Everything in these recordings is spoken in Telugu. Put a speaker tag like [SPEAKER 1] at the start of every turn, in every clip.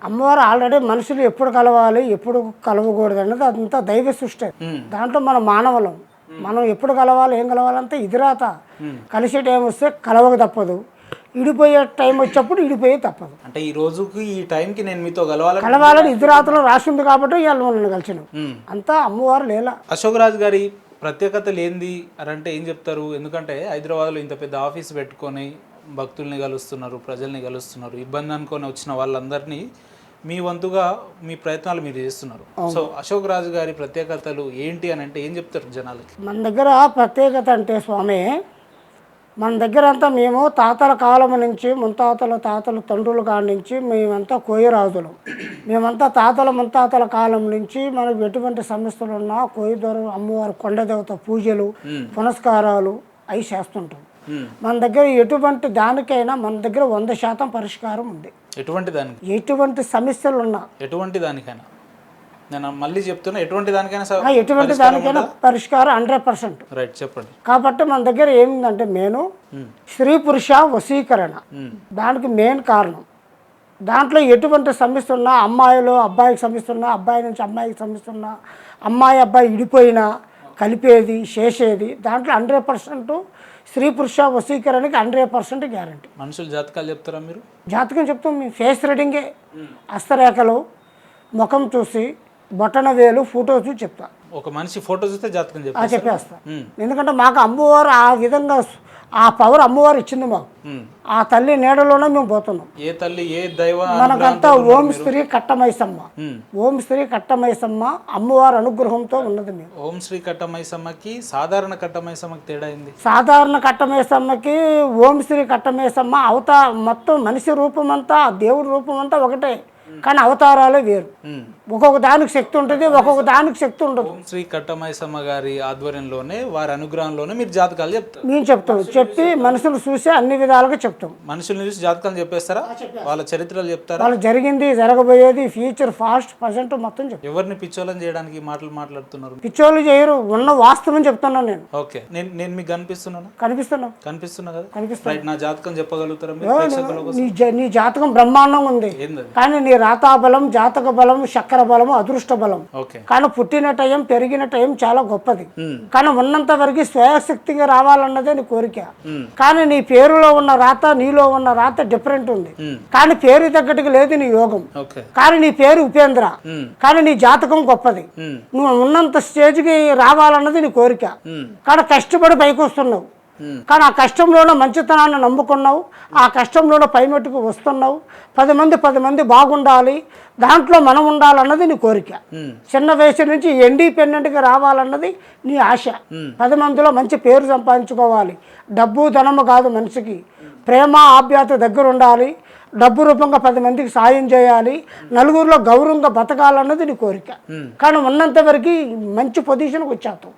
[SPEAKER 1] అమ్మవారు ఆల్రెడీ మనుషులు ఎప్పుడు కలవాలి ఎప్పుడు కలవకూడదు అన్నది అదంతా దైవ సృష్టి. దాంట్లో మన మానవులం, మనం ఎప్పుడు కలవాలి ఏం కలవాలంటే ఇది రాత. కలిసే టైం వస్తే కలవక తప్పదు, ఇడిపోయే టైం వచ్చేప్పుడు ఇడిపోయే తప్పదు.
[SPEAKER 2] అంటే ఈ రోజుకి ఈ టైంకి నేను మీతో
[SPEAKER 1] కలవాలని ఇది రాతలో రాసి ఉంది కాబట్టి ఇవాళ నన్ను కలిసిన అంతా అమ్మవారు లేలా.
[SPEAKER 2] అశోక్ రాజ్ గారి ప్రత్యేకతలు ఏంది అని అంటే ఏం చెప్తారు? ఎందుకంటే హైదరాబాద్లో ఇంత పెద్ద ఆఫీస్ పెట్టుకొని భక్తుల్ని కలుస్తున్నారు, ప్రజల్ని కలుస్తున్నారు, ఇబ్బంది అనుకొని వచ్చిన వాళ్ళందరినీ మీ వంతుగా మీ ప్రయత్నాలు మీరు చేస్తున్నారు. సో అశోక్ రాజు గారి ప్రత్యేకతలు ఏంటి అని అంటే ఏం చెప్తారు జనాలకి?
[SPEAKER 1] మన దగ్గర ప్రత్యేకత అంటే స్వామి, మన దగ్గర అంతా మేము తాతల కాలం నుంచి తాతల తండ్రుల కాడ నుంచి మేమంతా కోయరాజులు. మేమంతా తాతల ముత్తాతల కాలం నుంచి మనకు ఎటువంటి సమస్యలు ఉన్నా కోయదొర అమ్మవారు కొండదేవత పూజలు పునస్కారాలు అవి చేస్తుంటాం. మన దగ్గర ఎటువంటి దానికైనా మన దగ్గర 100% పరిష్కారం ఉంది. ఎటువంటి సమస్యలు ఉన్నా
[SPEAKER 2] ఎటువంటి దానికైనా నేను మళ్ళీ చెప్తున్నా, ఎటువంటి
[SPEAKER 1] దానికైనా పరిష్కారం 100%.
[SPEAKER 2] రైట్, చెప్పండి.
[SPEAKER 1] కాబట్టి మన దగ్గర ఏమిందంటే మెయిన్ స్త్రీ పురుష వశీకరణ, దానికి మెయిన్ కారణం. దాంట్లో ఎటువంటి సమస్య ఉన్నా, అమ్మాయిలో అబ్బాయికి సమస్య ఉన్నా, అబ్బాయి నుంచి అమ్మాయికి సమస్య ఉన్నా, అమ్మాయి అబ్బాయి విడిపోయినా కలిపేది చేసేది దాంట్లో 100% స్త్రీ పురుష వశీకరణకి 100% గ్యారంటీ.
[SPEAKER 2] మనుషులు జాతకాలు చెప్తారా మీరు?
[SPEAKER 1] జాతకం చెప్తాం మేము. ఫేస్ రీడింగే, హస్తరేఖలు, ముఖం చూసి, బొటన వేలు, ఫోటో చూసి చెప్తా.
[SPEAKER 2] ఒక మనిషి ఫోటో చూస్తే జాతకం
[SPEAKER 1] చెప్పేస్తా. ఎందుకంటే మాకు అమ్మవారు ఆ విధంగా ఆ పవర్ అమ్మవారు ఇచ్చింది మాకు. ఆ తల్లి నీడలోనే మేము పోతున్నాం.
[SPEAKER 2] ఏ తల్లి ఏ దైవ
[SPEAKER 1] మనకంతా ఓం శ్రీ కట్టమైసమ్మ, ఓం శ్రీ కట్టమైసమ్మ అమ్మవారి అనుగ్రహంతో ఉన్నది మేము.
[SPEAKER 2] ఓం శ్రీ కట్టమైసమ్మకి సాధారణ కట్టమైసమ్మకి తేడా ఏంది?
[SPEAKER 1] సాధారణ కట్టమైసమ్మకి ఓం శ్రీ కట్టమైసమ్మ మొత్తం మనిషి రూపం అంతా దేవుడి రూపం అంతా ఒకటే, కానీ అవతారాలే వేరు. ఒక్కొక్క దానికి శక్తి ఉంటుంది, ఒక్కొక్క దానికి శక్తి ఉండదు.
[SPEAKER 2] శ్రీ కట్టమైసమ్మ గారి ఆధ్వర్యంలోనే వారి అనుగ్రహంలోనే మీరు జాతకాలు చెప్తారు?
[SPEAKER 1] మేము చెప్తాం. చెప్పి మనుషులు చూసి అన్ని విధాలుగా చెప్తాం.
[SPEAKER 2] మనుషులు చూసి జాతకాలు చెప్పేస్తారా? వాళ్ళ చరిత్రలు చెప్తారా?
[SPEAKER 1] వాళ్ళు జరిగింది, జరగబోయేది, ఫ్యూచర్, పాస్ట్, ప్రజెంట్ మొత్తం చెప్తాం.
[SPEAKER 2] ఎవరిని పిచ్చోళ్ళని చేయడానికి మాటలు మాట్లాడుతున్నారు?
[SPEAKER 1] పిచ్చోళ్ళు చేయరు, ఉన్న వాస్తవం చెప్తున్నాను నేను.
[SPEAKER 2] ఓకే, నేను మీకు కనిపిస్తున్నాను? కనిపిస్తున్నా కదా?
[SPEAKER 1] కనిపిస్తున్నా.
[SPEAKER 2] నా జాతకం చెప్పగలుగుతారా?
[SPEAKER 1] నీ జాతకం బ్రహ్మాండంగా ఉంది, కానీ నీ రాతాబలం, జాతక బలం, చక్ర బలము, అదృష్ట బలం. కానీ పుట్టిన టైం, పెరిగిన టైం చాలా గొప్పది. కానీ ఉన్నంత వరకు స్వయశక్తిగా రావాలన్నదే నీ కోరిక. కానీ నీ పేరులో ఉన్న రాత, నీలో ఉన్న రాత డిఫరెంట్ ఉంది. కానీ పేరు తగ్గట్టుగా లేదు నీ యోగం. కానీ నీ పేరు ఉపేంద్ర, కానీ నీ జాతకం గొప్పది. నువ్వు ఉన్నంత స్టేజ్కి రావాలన్నది నీ కోరిక. కానీ కష్టపడి పైకి వస్తున్నావు, కానీ ఆ కష్టంలోనే మంచితనాన్ని నమ్ముకున్నావు, ఆ కష్టంలోనే పైమెట్టుకు వస్తున్నావు. 10 మంది బాగుండాలి, దాంట్లో మనం ఉండాలన్నది నీ కోరిక. చిన్న వయసు నుంచి ఇండిపెండెంట్గా రావాలన్నది నీ ఆశ. 10 మందిలో మంచి పేరు సంపాదించుకోవాలి. డబ్బు ధనము కాదు మనిషికి, ప్రేమ ఆప్యాయత దగ్గర ఉండాలి. డబ్బు రూపంగా 10 మందికి సాయం చేయాలి, నలుగురిలో గౌరవంగా బతకాలన్నది నీ కోరిక. కానీ ఉన్నంత వరకు మంచి పొజిషన్కి వచ్చావు.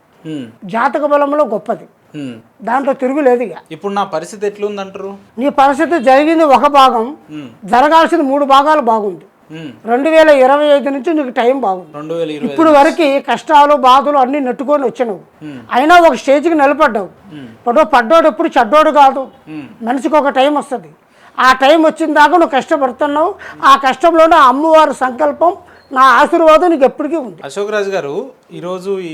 [SPEAKER 1] జాతక బలంలో గొప్పది, దాంట్లో తిరుగులేదు.
[SPEAKER 2] ఇప్పుడు నా పరిస్థితి ఎట్లుందంటారు?
[SPEAKER 1] నీ పరిస్థితి జరిగింది ఒక భాగం, జరగాల్సింది 3 భాగాలు బాగుంది. 2025 నుంచి నీకు టైం బాగుంది. ఇప్పుడు వరకు కష్టాలు బాధలు అన్ని నెట్టుకొని వచ్చినావు, అయినా ఒక స్టేజ్కి నిలబడ్డావు. పడ్డోడు ఎప్పుడు చెడ్డోడు కాదు, మనిషికి ఒక టైం వస్తుంది. ఆ టైం వచ్చిన దాకా నువ్వు కష్టపడుతున్నావు. ఆ కష్టంలోనే అమ్మవారి సంకల్పం, నా ఆశీర్వాదం నీకు ఎప్పటికీ ఉంది.
[SPEAKER 2] అశోక్ రాజ్ గారు, ఈరోజు ఈ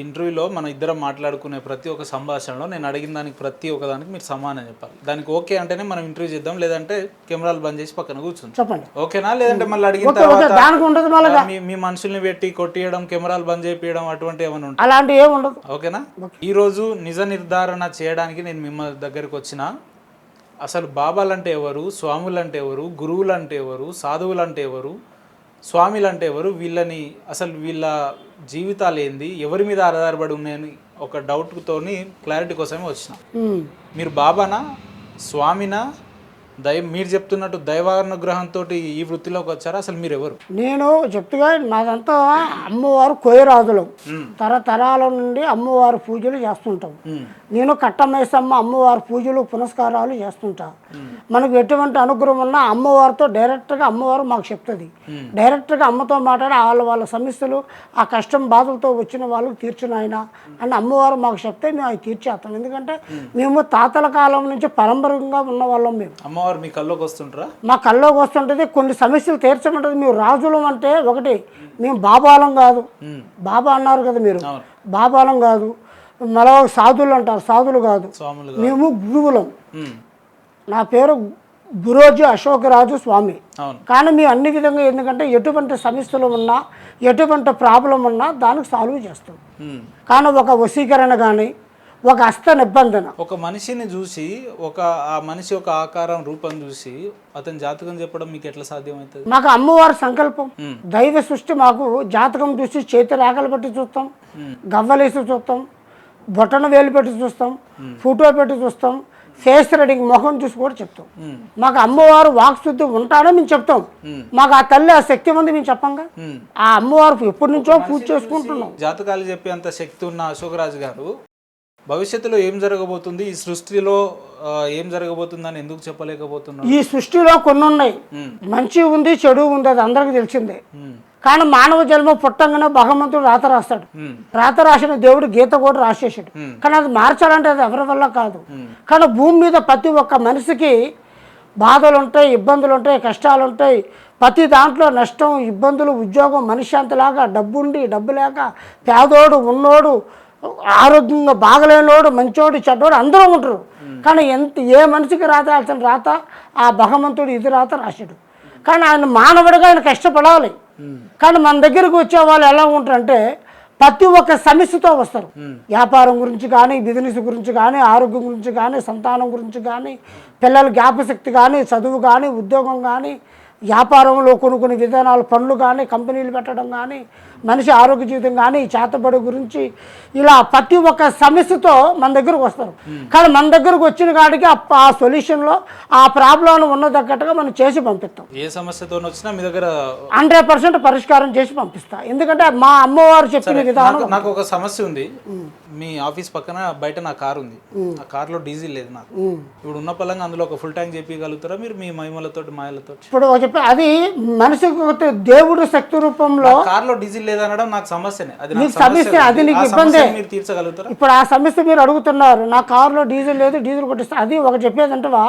[SPEAKER 2] ఇంటర్వ్యూలో మనం ఇద్దరం మాట్లాడుకునే ప్రతి ఒక్క సంభాషణలో నేను అడిగిన దానికి ప్రతి ఒక్కదానికి మీరు సమానం చెప్పాలి. దానికి ఓకే అంటేనే మనం ఇంటర్వ్యూ చేద్దాం, లేదంటే కెమెరాలు బంద్ చేసి పక్కన కూర్చుంది.
[SPEAKER 1] చెప్పండి,
[SPEAKER 2] ఓకేనా? లేదంటే మళ్ళీ అడిగిన తర్వాత మీ మనుషుల్ని పెట్టి కొట్టియడం, కెమెరాలు బంద్ చేపియడం అటువంటి ఏమైనా ఉంటుంది?
[SPEAKER 1] అలాంటి ఏమి ఉండదు.
[SPEAKER 2] ఓకేనా? ఈ రోజు నిజ నిర్ధారణ చేయడానికి నేను మిమ్మల్ని దగ్గరికి వచ్చిన, అసలు బాబాలు అంటే ఎవరు, స్వాములు అంటే ఎవరు, గురువులు అంటే ఎవరు, సాధువులు అంటే ఎవరు, స్వామిలు అంటే ఎవరు, వీళ్ళని అసలు వీళ్ళ జీవితాలు ఏంది, ఎవరి మీద ఆధారపడి ఉన్నాయని ఒక డౌట్తోని క్లారిటీ కోసమే వచ్చిన. మీరు బాబానా, స్వామినా, మీరు చెప్తున్నట్టు దైవానుగ్రహంతో ఈ వృత్తిలోకి వచ్చారా? అసలు మీరు ఎవరు?
[SPEAKER 1] నేను చెప్తుగా మాదంతా అమ్మవారు కోయరాజులం, తరతరాల నుండి అమ్మవారి పూజలు చేస్తుంటాం. నేను కట్టమైసమ్మ అమ్మవారి పూజలు పునస్కారాలు చేస్తుంటా. మనకు ఎటువంటి అనుగ్రహం ఉన్నా అమ్మవారితో డైరెక్ట్గా అమ్మవారు మాకు చెప్తుంది. డైరెక్ట్గా అమ్మతో మాట్లాడి వాళ్ళ సమస్యలు, ఆ కష్టం బాధలతో వచ్చిన వాళ్ళకి తీర్చిన ఆయన అని అమ్మవారు మాకు చెప్తే మేము అవి తీర్చేస్తాం. ఎందుకంటే మేము తాతల కాలం నుంచి పరంపరంగా ఉన్న వాళ్ళం. మేము
[SPEAKER 2] అమ్మవారు మీ కల్లోకి వస్తుంటారా?
[SPEAKER 1] మా కల్లోకి వస్తుంటుంది, కొన్ని సమస్యలు తీర్చమంటుంది. మేము రాజులం అంటే ఒకటి, మేము బాబాలం కాదు. బాబా అన్నారు కదా మీరు, బాబాలం కాదు. మరో సాధువులు అంటారు, సాధువులు కాదు. మేము గురువులం. నా పేరు గురూజీ అశోకరాజు స్వామి. కానీ మేము అన్ని విధంగా, ఎందుకంటే ఎటువంటి సమస్యలు ఉన్నా, ఎటువంటి ప్రాబ్లం ఉన్నా దానికి సాల్వ్ చేస్తాం. కానీ ఒక వశీకరణ కానీ, ఒక హస్త నిబంధన,
[SPEAKER 2] ఒక మనిషిని చూసి, ఆ మనిషి ఒక ఆకారం రూపం చూసి అతని జాతకం చెప్పడం మీకు ఎట్లా సాధ్యమవుతుంది?
[SPEAKER 1] మాకు అమ్మవారి సంకల్పం, దైవ సృష్టి. మాకు జాతకం చూసి చేతి రేఖలు పెట్టి చూస్తాం, గవ్వలేసి చూస్తాం, బొట్టన వేలు పెట్టి చూస్తాం, ఫోటో పెట్టి చూస్తాం, ఫేస్ రీడింగ్ ముఖం చూసి కూడా చెప్తాం. మాకు అమ్మవారు వాక్శుద్ధి ఉంటాడో మేము చెప్తాం. మాకు ఆ తల్లి ఆ శక్తి ఉంది మేము చెప్పంగా. ఆ అమ్మవారు ఎప్పటి నుంచో పూజ చేసుకుంటున్నాం.
[SPEAKER 2] జాతకాలు చెప్పే అంత శక్తి ఉన్న అశోకరాజు గారు భవిష్యత్తులో ఏం జరగబోతుంది, ఈ సృష్టిలో ఏం జరగబోతుందని ఎందుకు చెప్పలేకపోతున్నారు?
[SPEAKER 1] ఈ సృష్టిలో కొన్ని ఉన్నాయి, మంచి ఉంది, చెడు ఉంది, అది అందరికి తెలిసిందే. కానీ మానవ జన్మ పుట్టంగానే భగవంతుడు రాత రాస్తాడు. రాత రాసిన దేవుడు గీత కూడా రాసేసాడు. కానీ అది మార్చాలంటే అది ఎవరి వల్ల కాదు. కానీ భూమి మీద ప్రతి ఒక్క మనిషికి బాధలు ఉంటాయి, ఇబ్బందులు ఉంటాయి, కష్టాలు ఉంటాయి. ప్రతి దాంట్లో నష్టం, ఇబ్బందులు, ఉద్యోగం, మనశ్శాంతిలాగా, డబ్బు ఉండి డబ్బు లేక, పేదోడు ఉన్నోడు, ఆరోగ్యంగా బాగలేనోడు, మంచోడు, చెడ్డోడు అందరూ ఉంటారు. కానీ ఏ మనిషికి రాయాల్సిన రాత ఆ భగవంతుడు ఇది రాత రాశాడు. కానీ ఆయన మానవుడిగా ఆయన కష్టపడాలి. కానీ మన దగ్గరకు వచ్చే వాళ్ళు ఎలా ఉంటారంటే ప్రతి ఒక్క సమస్యతో వస్తారు. వ్యాపారం గురించి కానీ, బిజినెస్ గురించి కానీ, ఆరోగ్యం గురించి కానీ, సంతానం గురించి కానీ, పిల్లల జ్ఞాపశక్తి కానీ, చదువు కానీ, ఉద్యోగం కానీ, వ్యాపారంలో కొన్ని విధానాలు, పనులు కానీ, కంపెనీలు పెట్టడం కానీ, మనిషి ఆరోగ్య జీవితం కానీ, చేతబడి గురించి, ఇలా ప్రతి ఒక్క సమస్యతో మన దగ్గరకు వస్తారు. కానీ మన దగ్గరకు వచ్చిన కాడికి ఆ సొల్యూషన్లో ఆ ప్రాబ్లం ఉన్న తగ్గట్టుగా మనం చేసి పంపిస్తాం.
[SPEAKER 2] ఏ సమస్యతో వచ్చినా మీ దగ్గర
[SPEAKER 1] 100% పరిష్కారం చేసి పంపిస్తాం. ఎందుకంటే మా అమ్మవారు చెప్పిన విధానం.
[SPEAKER 2] నాకు ఒక సమస్య ఉంది. మీ ఆఫీస్ పక్కన బయట నా కారు ఉంది. ఆ కార్లో డీజిల్ లేదు నాకు. ఇప్పుడు ఉన్న పలంగా అందులో ఒక ఫుల్ ట్యాంక్ చెప్పగలుగుతారా మీరు మీ మహిమలతో, మాయలతో?
[SPEAKER 1] ఇప్పుడు చెప్పి అది మనిషికి దేవుడు శక్తి రూపంలో.
[SPEAKER 2] కార్లో డీజిల్ లేదనడం నాకు సమస్యనే.
[SPEAKER 1] నీకు సమస్య, అది నీకు ఇబ్బంది.
[SPEAKER 2] మీరు తీర్చగలుగుతారా?
[SPEAKER 1] ఇప్పుడు ఆ సమస్య మీరు అడుగుతున్నారు. నా కారులో డీజిల్ లేదు, డీజిల్ కొట్టిస్తా. అది ఒక చెప్పేదంటవా,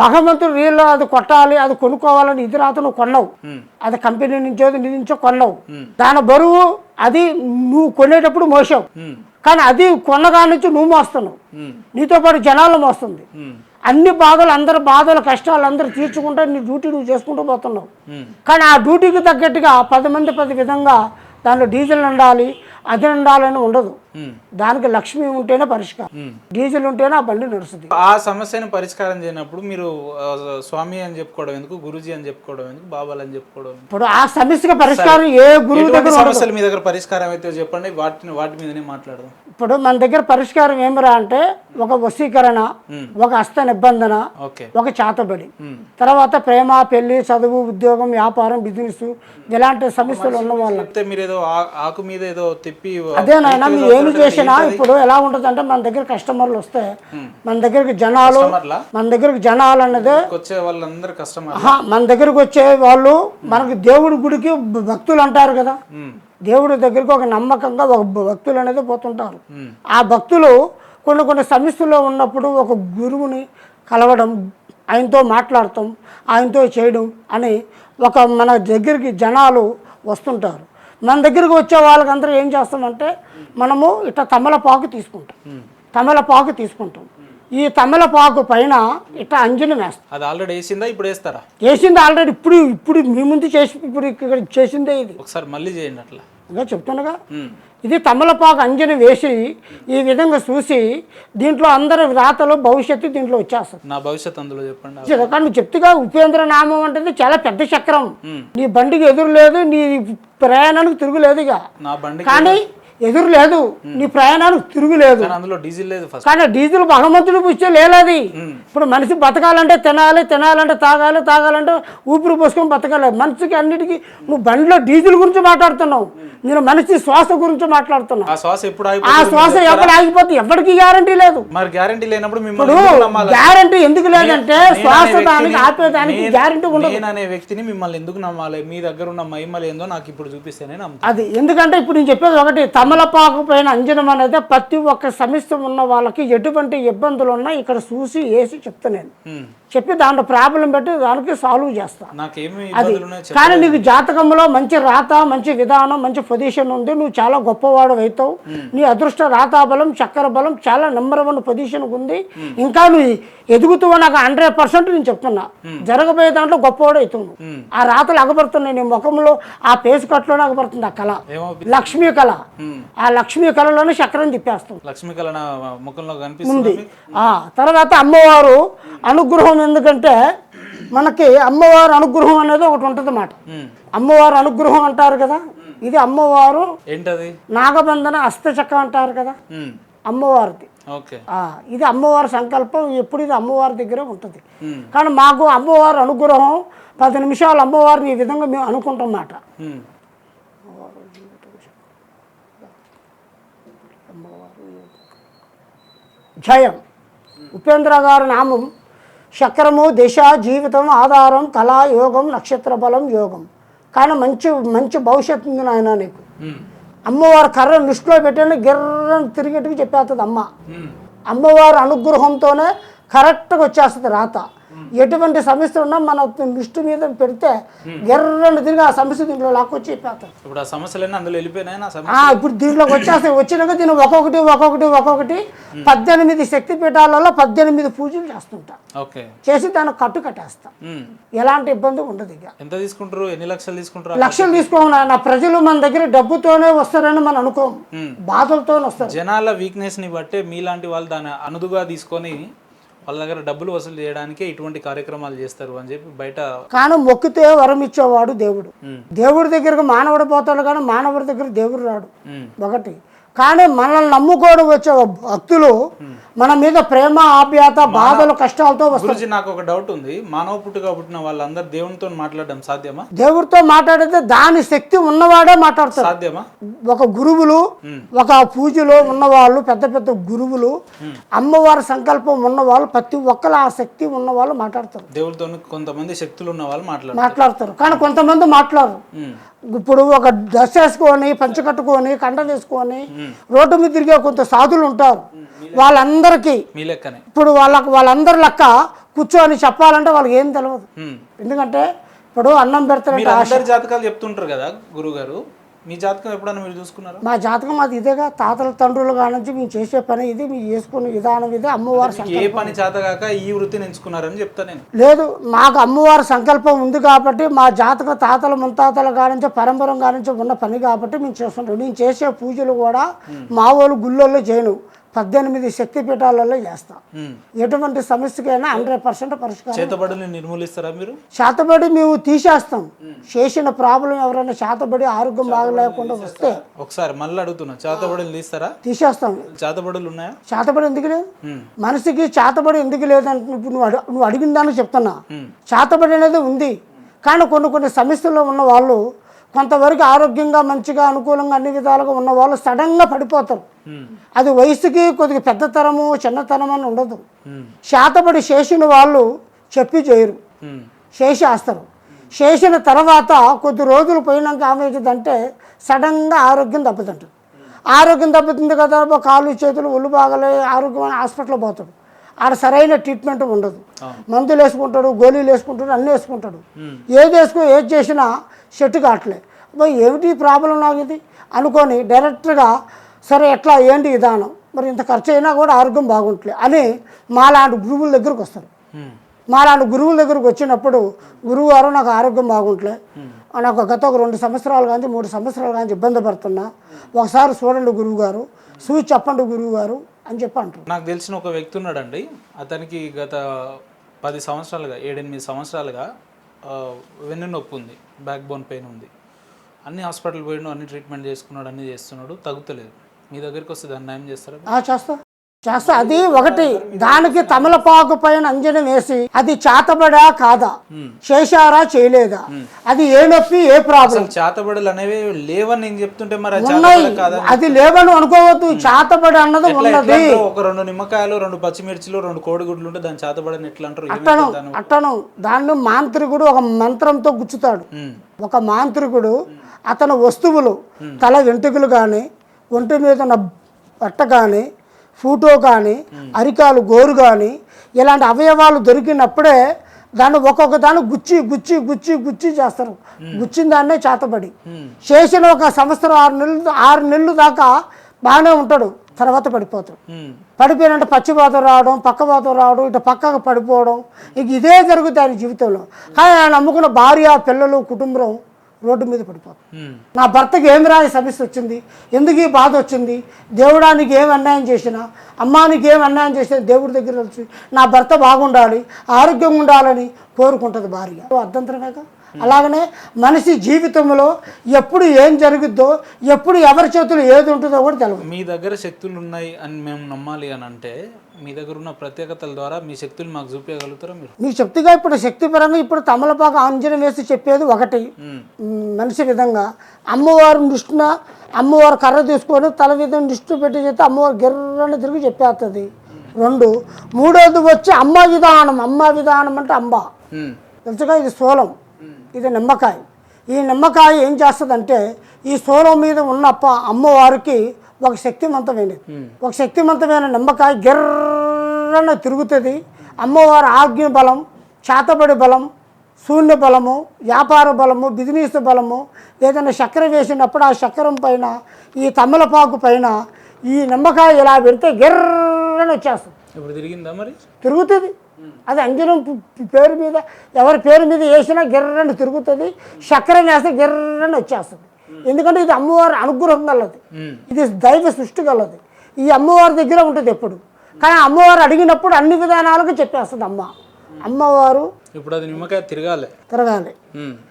[SPEAKER 1] భగవంతుడు నీళ్ళు అది కొట్టాలి, అది కొనుక్కోవాలని ఇది రాత నువ్వు కొన్నావు. అది కంపెనీ నుంచో నీ నుంచో కొన్నావు. దాని బరువు అది నువ్వు కొనేటప్పుడు మోసావు. కానీ అది కొన్నగా నుంచి నువ్వు మోస్తున్నావు, నీతో పాటు జనాలు మోస్తుంది. అన్ని బాధలు, అందరి బాధలు, కష్టాలు అందరూ తీర్చుకుంటూ నీ డ్యూటీ నువ్వు చేసుకుంటూ పోతున్నావు. కానీ ఆ డ్యూటీకి తగ్గట్టుగా 10 మంది 10 విధంగా దాంట్లో డీజిల్ ఉండాలి, అది ఉండాలని ఉండదు. దానికి లక్ష్మి ఉంటేనే పరిష్కారం, డీజిల్ ఉంటేనే ఆ బండి నడుస్తుంది.
[SPEAKER 2] ఆ సమస్యను పరిష్కారం చేయనప్పుడు మీరు స్వామి అని చెప్పుకోవడం ఎందుకు, గురూజీ అని చెప్పుకోవడం ఎందుకు, బాబాలు అని చెప్పుకోవడం?
[SPEAKER 1] ఇప్పుడు ఆ సమస్యకి పరిష్కారం ఏ గురువు దగ్గర
[SPEAKER 2] సమస్యలు మీ దగ్గర పరిష్కారం అయితే చెప్పండి, వాటి మీదనే మాట్లాడదాం.
[SPEAKER 1] ఇప్పుడు మన దగ్గర పరిష్కారం ఏమిరా అంటే ఒక వశీకరణ, ఒక హస్త నిబంధన, ఒక చేతబడి, తర్వాత ప్రేమ, పెళ్లి, చదువు, ఉద్యోగం, వ్యాపారం, బిజినెస్, ఇలాంటి సమస్యలు ఉన్న వాళ్ళు.
[SPEAKER 2] మీరు ఏదో ఆకు మీద ఏదో తిప్పి
[SPEAKER 1] అదేనైనా మీరు ఏమి చేసినా ఇప్పుడు ఎలా ఉంటుంది అంటే మన దగ్గర కస్టమర్లు వస్తే మన దగ్గరికి జనాలు, మన దగ్గరికి జనాలు అన్నదే
[SPEAKER 2] వచ్చే వాళ్ళందరూ కస్టమర్.
[SPEAKER 1] మన దగ్గరకు వచ్చే వాళ్ళు మనకి దేవుడి గుడికి భక్తులు అంటారు కదా, దేవుడి దగ్గరికి ఒక నమ్మకంగా ఒక భక్తులు అనేది పోతుంటారు. ఆ భక్తులు కొన్ని సమస్యల్లో ఉన్నప్పుడు ఒక గురువుని కలవడం, ఆయనతో మాట్లాడటం, ఆయనతో చేయడం అని ఒక మన దగ్గరికి జనాలు వస్తుంటారు. మన దగ్గరికి వచ్చే వాళ్ళకందరూ ఏం చేస్తామంటే మనము ఇట్లా తమలపాకు తీసుకుంటాం. ఈ తమలపాకు పైన ఇట్లా అంజనం వేస్తాం.
[SPEAKER 2] అది ఆల్రెడీ వేసిందా, ఇప్పుడు వేస్తారా?
[SPEAKER 1] వేసింది ఆల్రెడీ, ఇప్పుడు మీ ముందు చేసి ఇప్పుడు ఇక్కడ చేసిందే ఇది.
[SPEAKER 2] ఒకసారి మళ్ళీ చేయండి. అట్లా
[SPEAKER 1] ఇంకా చెప్తున్నాగా, ఇది తమలపాకు అంజనం వేసి ఈ విధంగా చూసి దీంట్లో అందరి రాతలు భవిష్యత్తు దీంట్లో వచ్చేస్తుంది.
[SPEAKER 2] నా భవిష్యత్తు అందులో చెప్పండి.
[SPEAKER 1] కానీ నువ్వు చెప్తుగా ఉపేంద్ర నామం అంటే చాలా పెద్ద చక్రం. నీ బండికి ఎదురు లేదు, నీ ప్రయాణానికి తిరుగులేదు. ఇక
[SPEAKER 2] నా బండి
[SPEAKER 1] కానీ ఎదురు లేదు, నీ ప్రయాణానికి తిరుగులేదు.
[SPEAKER 2] అందులో డీజిల్ లేదు.
[SPEAKER 1] కానీ డీజిల్ భగవంతుడు పుష్టే లేలది. ఇప్పుడు మనిషి బతకాలంటే తినాలంటే తాగాలంటే ఊపిరి పోసుకొని బతకాలి. మనిషికి అన్నిటికీ నువ్వు బండిలో డీజిల్ గురించి మాట్లాడుతున్నావు, నేను మనిషి శ్వాస గురించి మాట్లాడుతున్నావు.
[SPEAKER 2] ఆ శ్వాస ఎప్పుడు
[SPEAKER 1] ఆగిపోతే ఎవరికి గ్యారంటీ లేదు.
[SPEAKER 2] మరి గ్యారంటీ లేనప్పుడు
[SPEAKER 1] గ్యారంటీ ఎందుకు లేదంటే శ్వాస దానికి ఆపేదానికి గ్యారంటీ ఉండదు.
[SPEAKER 2] నేను అనే వ్యక్తిని మిమ్మల్ని ఎందుకు నమ్మాలి? మీ దగ్గర ఉన్న మహిమలు ఏందో నాకు ఇప్పుడు చూపిస్తేనే నమ్ముతాను.
[SPEAKER 1] అది ఎందుకంటే ఇప్పుడు నేను చెప్పేది ఒకటి, తమలపాకు పైన అంజనం అనేది ప్రతి ఒక్క సమస్య ఉన్న వాళ్ళకి ఎటువంటి ఇబ్బందులు ఉన్నా ఇక్కడ చూసి వేసి చెప్తా నేను. చెప్పి దాంట్లో ప్రాబ్లం పెట్టి దానికి సాల్వ్ చేస్తా.
[SPEAKER 2] నాకేమి
[SPEAKER 1] అది కానీ నీకు జాతకంలో మంచి రాత, మంచి విధానం, మంచి పొజిషన్ ఉంది, నువ్వు చాలా గొప్పవాడు అవుతావు. నీ అదృష్ట రాతాబలం, చక్కెర బలం చాలా నెంబర్ 1 పొజిషన్ ఉంది. ఇంకా నువ్వు ఎదుగుతావు, నాకు 100% నేను చెప్తున్నా. జరగబోయే దాంట్లో గొప్పవాడు అవుతావు. ఆ రాతలు అగబడుతున్నాయి నీ ముఖంలో, ఆ పేసు కట్టులోనే అగబడుతుంది ఆ కళ, లక్ష్మీ కళ. ఆ లక్ష్మీ కళలోనే చక్రం తిప్పేస్తాం.
[SPEAKER 2] లక్ష్మీ కళ నా ముఖంలో కనిపిస్తుంది.
[SPEAKER 1] తర్వాత అమ్మవారు అనుగ్రహం, ఎందుకంటే మనకి అమ్మవారు అనుగ్రహం అనేది ఒకటి ఉంటుంది అన్నమాట. అమ్మవారు అనుగ్రహం అంటారు కదా, ఇది అమ్మవారు
[SPEAKER 2] ఏంటది,
[SPEAKER 1] నాగబంధన అష్టచక్రం అంటారు కదా అమ్మవారిది. ఇది అమ్మవారి సంకల్పం, ఎప్పుడు ఇది అమ్మవారి దగ్గరే ఉంటుంది. కానీ మాకు అమ్మవారి అనుగ్రహం 10 నిమిషాలు అమ్మవారిని ఈ విధంగా మేము అనుకుంటాం అన్నమాట. జయం ఉపేంద్ర గారి నామం చక్రము, దిశ, జీవితం, ఆధారం, కళా, యోగం, నక్షత్ర బలం, యోగం. కానీ మంచి మంచి భవిష్యత్తు ఉంది నాయన నీకు. అమ్మవారి కర్ర దృష్టిలో పెట్టండి, గిర్రని తిరిగేట్టుకు చెప్పేస్తుంది అమ్మ. అమ్మవారి అనుగ్రహంతోనే కరెక్ట్గా వచ్చేస్తుంది రాత. ఎటువంటి సమస్య ఉన్నా మన దృష్టి మీద పెడితే గిర్రని తిరిగి ఆ సమస్య దీంట్లో లాక్కొచ్చి చెప్పేస్తారు.
[SPEAKER 2] ఇప్పుడు ఆ సమస్యలన్నీ అందులో వెళ్ళిపోయినాయి.
[SPEAKER 1] ఇప్పుడు దీంట్లోకి వచ్చేస్తాయి. వచ్చినాక దీన్ని ఒక్కొక్కటి 18 శక్తి పీఠాలలో 18 పూజలు చేస్తుంటా. చేసి దాన్ని కట్టేస్తా. ఎలాంటి ఇబ్బంది ఉండదు. ఇక
[SPEAKER 2] ఎంత తీసుకుంటారు, ఎన్ని లక్షలు తీసుకుంటారు?
[SPEAKER 1] లక్షలు తీసుకోము నా ప్రజలు మన దగ్గర డబ్బుతోనే వస్తారని మనం అనుకోము, బాధలతోనే వస్తారు.
[SPEAKER 2] జనాల వీక్నెస్ ని బట్టే మీలాంటి వాళ్ళు దాన్ని అనుదుగా తీసుకొని వాళ్ళ దగ్గర డబ్బులు వసూలు చేయడానికే ఇటువంటి కార్యక్రమాలు చేస్తారు అని చెప్పి బయట.
[SPEAKER 1] కానీ మొక్కితే వరం ఇచ్చేవాడు దేవుడు. దేవుడి దగ్గరకు మానవుడు పోతాడు, కానీ మానవుడి దగ్గర దేవుడు రాడు. ఒకటి. కానీ మనల్ని నమ్ముకోవడం వచ్చే భక్తులు మన మీద ప్రేమ, ఆప్యాయత, బాధలు, కష్టాలతో వస్తారు.
[SPEAKER 2] నాకు ఒక డౌట్ ఉంది, మానవ పుట్టుగా పుట్టిన వాళ్ళందరూ దేవునితో మాట్లాడడం సాధ్యమా?
[SPEAKER 1] దేవుడితో మాట్లాడితే దాని శక్తి ఉన్నవాడే మాట్లాడతారు.
[SPEAKER 2] సాధ్యమా?
[SPEAKER 1] ఒక గురువులు, ఒక పూజలో ఉన్నవాళ్ళు, పెద్ద పెద్ద గురువులు, అమ్మవారి సంకల్పం ఉన్నవాళ్ళు, ప్రతి ఒక్కరు ఆ శక్తి ఉన్న వాళ్ళు మాట్లాడతారు.
[SPEAKER 2] దేవుడితో కొంతమంది శక్తులు ఉన్న వాళ్ళు
[SPEAKER 1] మాట్లాడతారు, కానీ కొంతమంది మాట్లాడరు. ఇప్పుడు ఒక డ్రెస్ వేసుకొని, పంచ కట్టుకొని, కండ వేసుకొని రోడ్డు మీద తిరిగే కొంత సాధులు ఉంటారు. వాళ్ళందరికీ ఇప్పుడు వాళ్ళందరి లెక్క కూర్చొని చెప్పాలంటే వాళ్ళకి ఏం తెలియదు. ఎందుకంటే ఇప్పుడు అన్నం పెడతారంటే
[SPEAKER 2] జాతకాలు చెప్తుంటారు కదా గురుగారు, మీ జాతకం ఎప్పుడన్నా మీరు చూసుకున్నారా?
[SPEAKER 1] మా జాతకం అది ఇదేగా, తాతల తండ్రులు కానుంచి మేము చేసే పని ఇది, మేము చేసుకునే విధానం ఇదే. అమ్మవారి
[SPEAKER 2] ఏ పని చేతగాక ఈ వృత్తిని ఎంచుకున్నారని చెప్తా నేను.
[SPEAKER 1] లేదు, మాకు అమ్మవారి సంకల్పం ఉంది కాబట్టి, మా జాతక తాతల ముత్తాతల కానుంచి పరంపరం కానుంచి ఉన్న పని కాబట్టి మేము చేస్తుంటాం. నేను చేసే పూజలు కూడా మా వాళ్ళు గుళ్ళల్లో చేయను, 18 శక్తి పీఠాలలో చేస్తాం. ఎటువంటి సమస్యకైనా 100% పరిష్కారం.
[SPEAKER 2] చేతబడిని నిర్మూలిస్తారా మీరు?
[SPEAKER 1] చేతబడి మేము తీసేస్తాం. చేసిన ప్రాబ్లం ఎవరైనా చేతబడి ఆరోగ్యం బాగలేకుండా వస్తే
[SPEAKER 2] ఒకసారి మళ్ళీ అడుగుతున్నా, చేతబడులు తీస్తారా?
[SPEAKER 1] తీసేస్తాం.
[SPEAKER 2] చేతబడులు ఉన్నాయా?
[SPEAKER 1] చేతబడి ఎందుకు లేదు? మనిషికి చేతబడి ఎందుకు లేదంటే ఇప్పుడు నువ్వు అడిగిన దానికి చెప్తున్నా. చేతబడి అనేది ఉంది, కానీ కొన్ని సమస్యల్లో ఉన్న వాళ్ళు కొంతవరకు ఆరోగ్యంగా మంచిగా అనుకూలంగా అన్ని విధాలుగా ఉన్న వాళ్ళు సడన్గా పడిపోతారు. అది వయసుకి కొద్దిగా పెద్దతరము చిన్నతనం అని ఉండదు. చేతబడి చేసిన వాళ్ళు చెప్పి చేయరు, చేసేస్తారు. చేసిన తర్వాత కొద్ది రోజులు పోయినాక ఏమవుతుందంటే సడన్గా ఆరోగ్యం దెబ్బతింటుంది. ఆరోగ్యం దెబ్బతింది కదా, కాళ్ళు చేతులు ఒళ్ళు బాగలే, ఆరోగ్యమైన హాస్పిటల్ పోతాడు. ఆడ సరైన ట్రీట్మెంట్ ఉండదు. మందులు వేసుకుంటాడు, గోళీలు వేసుకుంటాడు, అన్నీ వేసుకుంటాడు. ఏది చేసినా సెట్ కావట్లే. ఏమిటి ప్రాబ్లం నాకు ఇది అనుకొని డైరెక్ట్గా సరే ఎట్లా ఏంటి విధానం, మరి ఇంత ఖర్చు అయినా కూడా ఆరోగ్యం బాగుంటలే అని మాలాంటి గురువుల దగ్గరకు వస్తారు. మాలాంటి గురువుల దగ్గరకు వచ్చినప్పుడు గురువు గారు నాకు ఆరోగ్యం బాగుంటలే, నాకు గత 2 సంవత్సరాలు కానీ 3 సంవత్సరాలు కానీ ఇబ్బంది పడుతున్నా, ఒకసారి చూడండి గురువు గారు, చూసి చెప్పండి గురువు గారు అని చెప్పి అంటారు.
[SPEAKER 2] నాకు తెలిసిన ఒక వ్యక్తి ఉన్నాడండి, అతనికి గత 10 సంవత్సరాలుగా 7-8 సంవత్సరాలుగా వెన్ను నొప్పి ఉంది, బ్యాక్ బోన్ పెయిన్ ఉంది. అన్ని హాస్పిటల్ పోయినాడు, అన్ని ట్రీట్మెంట్ చేసుకున్నాడు, అన్ని చేస్తున్నాడు, తగ్గుతలేదు. మీ దగ్గరికి వస్తే దాన్ని న్యాయం చేస్తారా? చేస్తా. అది ఒకటి. దానికి తమలపాకు పైన అంజనం వేసి అది చేతబడా కాదా, చేశారా చేయలేదా, అది ఏ నొప్పి ఏ ప్రాబ్లం. చేతబడులు అనేవి లేవని నేను చెప్తుంటే మరి
[SPEAKER 1] అది లేవని అనుకోవద్దు. చేతబడి అన్నది ఉన్నది.
[SPEAKER 2] ఒక 2 నిమ్మకాయలు, 2 పచ్చిమిర్చిలు, 2 కోడిగుడ్లు ఉంటే దాన్ని చేతబడని ఎట్లా అంటారు?
[SPEAKER 1] అట్టను దాన్ని మాంత్రికుడు ఒక మంత్రంతో గుచ్చుతాడు. ఒక మాంత్రికుడు అతని వస్తువులు, తల వెంట్రుకలు కానీ, ఒంటి మీద ఉన్న బట్ట కానీ, ఫోటో కానీ అరికాలు గోరు కానీ ఇలాంటి అవయవాలు దొరికినప్పుడే దాన్ని ఒక్కొక్క దాన్ని గుచ్చి గుచ్చి గుచ్చి గుచ్చి చేస్తారు. గుచ్చిన దాన్నే చేతబడి చేసిన ఒక సంవత్సరం 6 నెలలు దాకా బాగానే ఉంటాడు, తర్వాత పడిపోతాడు. పడిపోయినంటే పచ్చిపోతం రావడం, పక్కపోతం రావడం, ఇటు పక్కకు పడిపోవడం, ఇక ఇదే జరుగుతుంది ఆయన జీవితంలో. కానీ ఆయన నమ్ముకున్న భార్య పిల్లలు కుటుంబం రోడ్డు మీద పడిపోతుంది. నా భర్తకి ఏమి రాని సమస్య వచ్చింది, ఎందుకు ఈ బాధ వచ్చింది, దేవుడానికి ఏమి అన్యాయం చేసినా, అమ్మానికి ఏమి అన్యాయం చేసినా దేవుడి దగ్గర వచ్చి నా భర్త బాగుండాలి, ఆరోగ్యంగా ఉండాలని కోరుకుంటుంది భార్య. అర్థంతరమేగా. అలాగనే మనిషి జీవితంలో ఎప్పుడు ఏం జరుగుద్దో, ఎప్పుడు ఎవరి చేతులు ఏది ఉంటుందో కూడా తెలియదు.
[SPEAKER 2] మీ దగ్గర శక్తులు ఉన్నాయి అని మేము నమ్మాలి అని అంటే మీ దగ్గర ఉన్న ప్రత్యేకతల ద్వారా మీ శక్తులు మాకు చూపించగలుగుతారా మీరు?
[SPEAKER 1] మీ శక్తిగా ఇప్పుడు శక్తిపరంగా ఇప్పుడు తమలపాకు ఆంజనం వేసి చెప్పేది ఒకటి మనిషి విధంగా. అమ్మవారు దృష్టిన అమ్మవారు కర్ర తీసుకొని తల విధంగా దృష్టి పెట్టి చెప్తే అమ్మవారు గిర్రని తిరిగి చెప్పేస్తుంది. 2 మూడోది వచ్చి అమ్మ విధానం. అమ్మ విధానం అంటే అంబ తెలుసుగా, ఇది స్థూలం, ఇది నిమ్మకాయ. ఈ నిమ్మకాయ ఏం చేస్తుందంటే ఈ స్థూలం మీద ఉన్న అమ్మవారికి ఒక శక్తివంతమైనది, ఒక శక్తివంతమైన నిమ్మకాయ గిర్రన తిరుగుతుంది. అమ్మవారి ఆజ్ఞ బలం, చేతబడి బలం, శూన్య బలము, వ్యాపార బలము, బిజినెస్ బలము, ఏదైనా చక్కెర వేసినప్పుడు ఆ చక్కెరం పైన ఈ తమలపాకు పైన ఈ నిమ్మకాయ ఇలా పెడితే గిర్రన వచ్చేస్తుంది.
[SPEAKER 2] ఇప్పుడు తిరిగిందా మరి?
[SPEAKER 1] తిరుగుతుంది. అది అంజనం పేరు మీద ఎవరి పేరు మీద వేసినా గిర్రని తిరుగుతుంది. చక్కెర వేస్తే గిర్రని వచ్చేస్తుంది. ఎందుకంటే ఇది అమ్మవారి అనుగ్రహం గలది, ఇది దైవ సృష్టి గలది. ఈ అమ్మవారి దగ్గర ఉంటుంది ఎప్పుడు. కానీ అమ్మవారు అడిగినప్పుడు అన్ని విధానాలకు చెప్పేస్తుంది అమ్మవారు.
[SPEAKER 2] ఇప్పుడు అది నిమ్మకాయ తిరగాలి,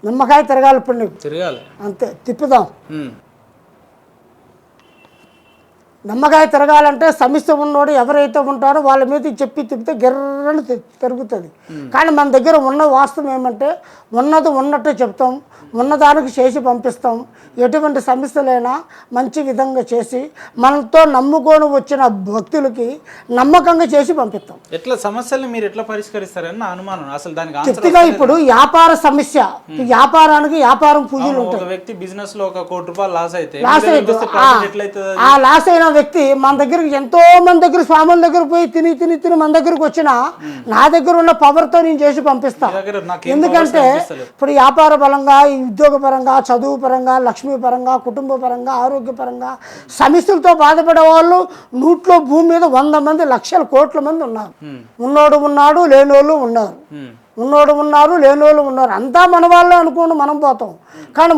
[SPEAKER 1] నిమ్మకాయ తిరగాలి. ఇప్పుడు నీకు
[SPEAKER 2] తిరగాలి అంతే,
[SPEAKER 1] తిప్పుదాం. నిమ్మకాయ తిరగాలంటే సమస్య ఉన్నోడు ఎవరైతే ఉంటారో వాళ్ళ మీద చెప్పి తిప్పితే గిర్రని తిరుగుతుంది. కానీ మన దగ్గర ఉన్న వాస్తవం ఏమంటే ఉన్నది ఉన్నట్టు చెప్తాం, ఉన్నదానికి చేసి పంపిస్తాం. ఎటువంటి సమస్యలైనా మంచి విధంగా చేసి మనతో నమ్ముకొని వచ్చిన భక్తులకి నమ్మకంగా చేసి పంపిస్తాం.
[SPEAKER 2] ఎట్లా సమస్యల్ని మీరు ఎట్లా పరిష్కరిస్తారని నా అనుమానం. అసలు దానికి
[SPEAKER 1] చెప్తుగా ఇప్పుడు వ్యాపార సమస్య, వ్యాపారానికి వ్యాపారం పూజలు ఉంటాయి.
[SPEAKER 2] ఒక వ్యక్తి బిజినెస్ లో 1 కోటి రూపాయలు లాస్ అయితే
[SPEAKER 1] ఆ లాస్ అయిన వ్యక్తి మన దగ్గరికి ఎంతో మంది దగ్గర స్వాముల దగ్గర పోయి తిని తిని తిని మన దగ్గరకు వచ్చినా నా దగ్గర ఉన్న పవర్తో నేను చేసి పంపిస్తా. ఎందుకంటే ఇప్పుడు వ్యాపార పరంగా, ఉద్యోగ పరంగా, చదువు పరంగా, లక్ష్మీ పరంగా, కుటుంబ పరంగా, ఆరోగ్య పరంగా సమస్యలతో బాధపడే వాళ్ళు నూట్లో భూమి మీద 100 మంది, లక్షల కోట్ల మంది ఉన్నారు. ఉన్నోడు ఉన్నాడు, లేనోళ్ళు ఉన్నారు, ఉన్నోడు ఉన్నారు, లేనోళ్ళు ఉన్నారు. అంతా మన వాళ్ళే అనుకోండి, మనం పోతాం. కానీ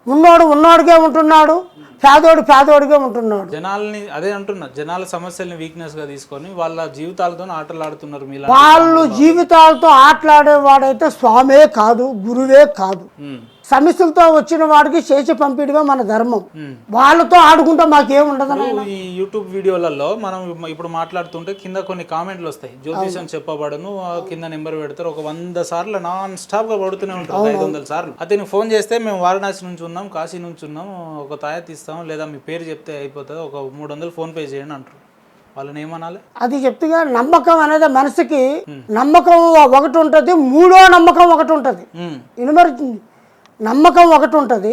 [SPEAKER 1] ఉన్నోడు ఉన్నోడికే ఉంటున్నాడు, పేదోడు పేదోడిగా ఉంటున్నాడు.
[SPEAKER 2] జనాల్ని అదే అంటున్నా, జనాల సమస్యల్ని వీక్నెస్ గా తీసుకొని వాళ్ళ జీవితాలతో ఆటలాడుతున్నారు.
[SPEAKER 1] వాళ్ళు జీవితాలతో ఆటలాడేవాడైతే స్వామే కాదు, గురువే కాదు. సమస్యలతో వచ్చిన వాడికి చేసి పంపిడమే మన ధర్మం. వాళ్ళతో ఆడుకుంటే మాకేముండదు.
[SPEAKER 2] ఈ యూట్యూబ్ వీడియోలలో మనం ఇప్పుడు మాట్లాడుతుంటే కింద కొన్ని కామెంట్లు వస్తాయి. జ్యోతిషం చెప్పబడను కింద నెంబర్ పెడతారు. ఒక 100 సార్లు నాన్ స్టాప్ గా పడుతూనే ఉంటారు, 500 సార్లు. అతను ఫోన్ చేస్తే మేము వారణాసి నుంచి ఉన్నాం, కాశీ నుంచి ఉన్నాం, ఒక తాయత్ ఇస్తాం, లేదా మీ పేరు చెప్తే అయిపోతుంది, ఒక 300 ఫోన్ పే చేయండి అంటారు. వాళ్ళని ఏమనాలి?
[SPEAKER 1] అది చెప్తుగా నమ్మకం అనేది మనిషికి నమ్మకం ఒకటి ఉంటుంది, మూడో నమ్మకం ఒకటి ఉంటుంది. నమ్మకం ఒకటి ఉంటుంది.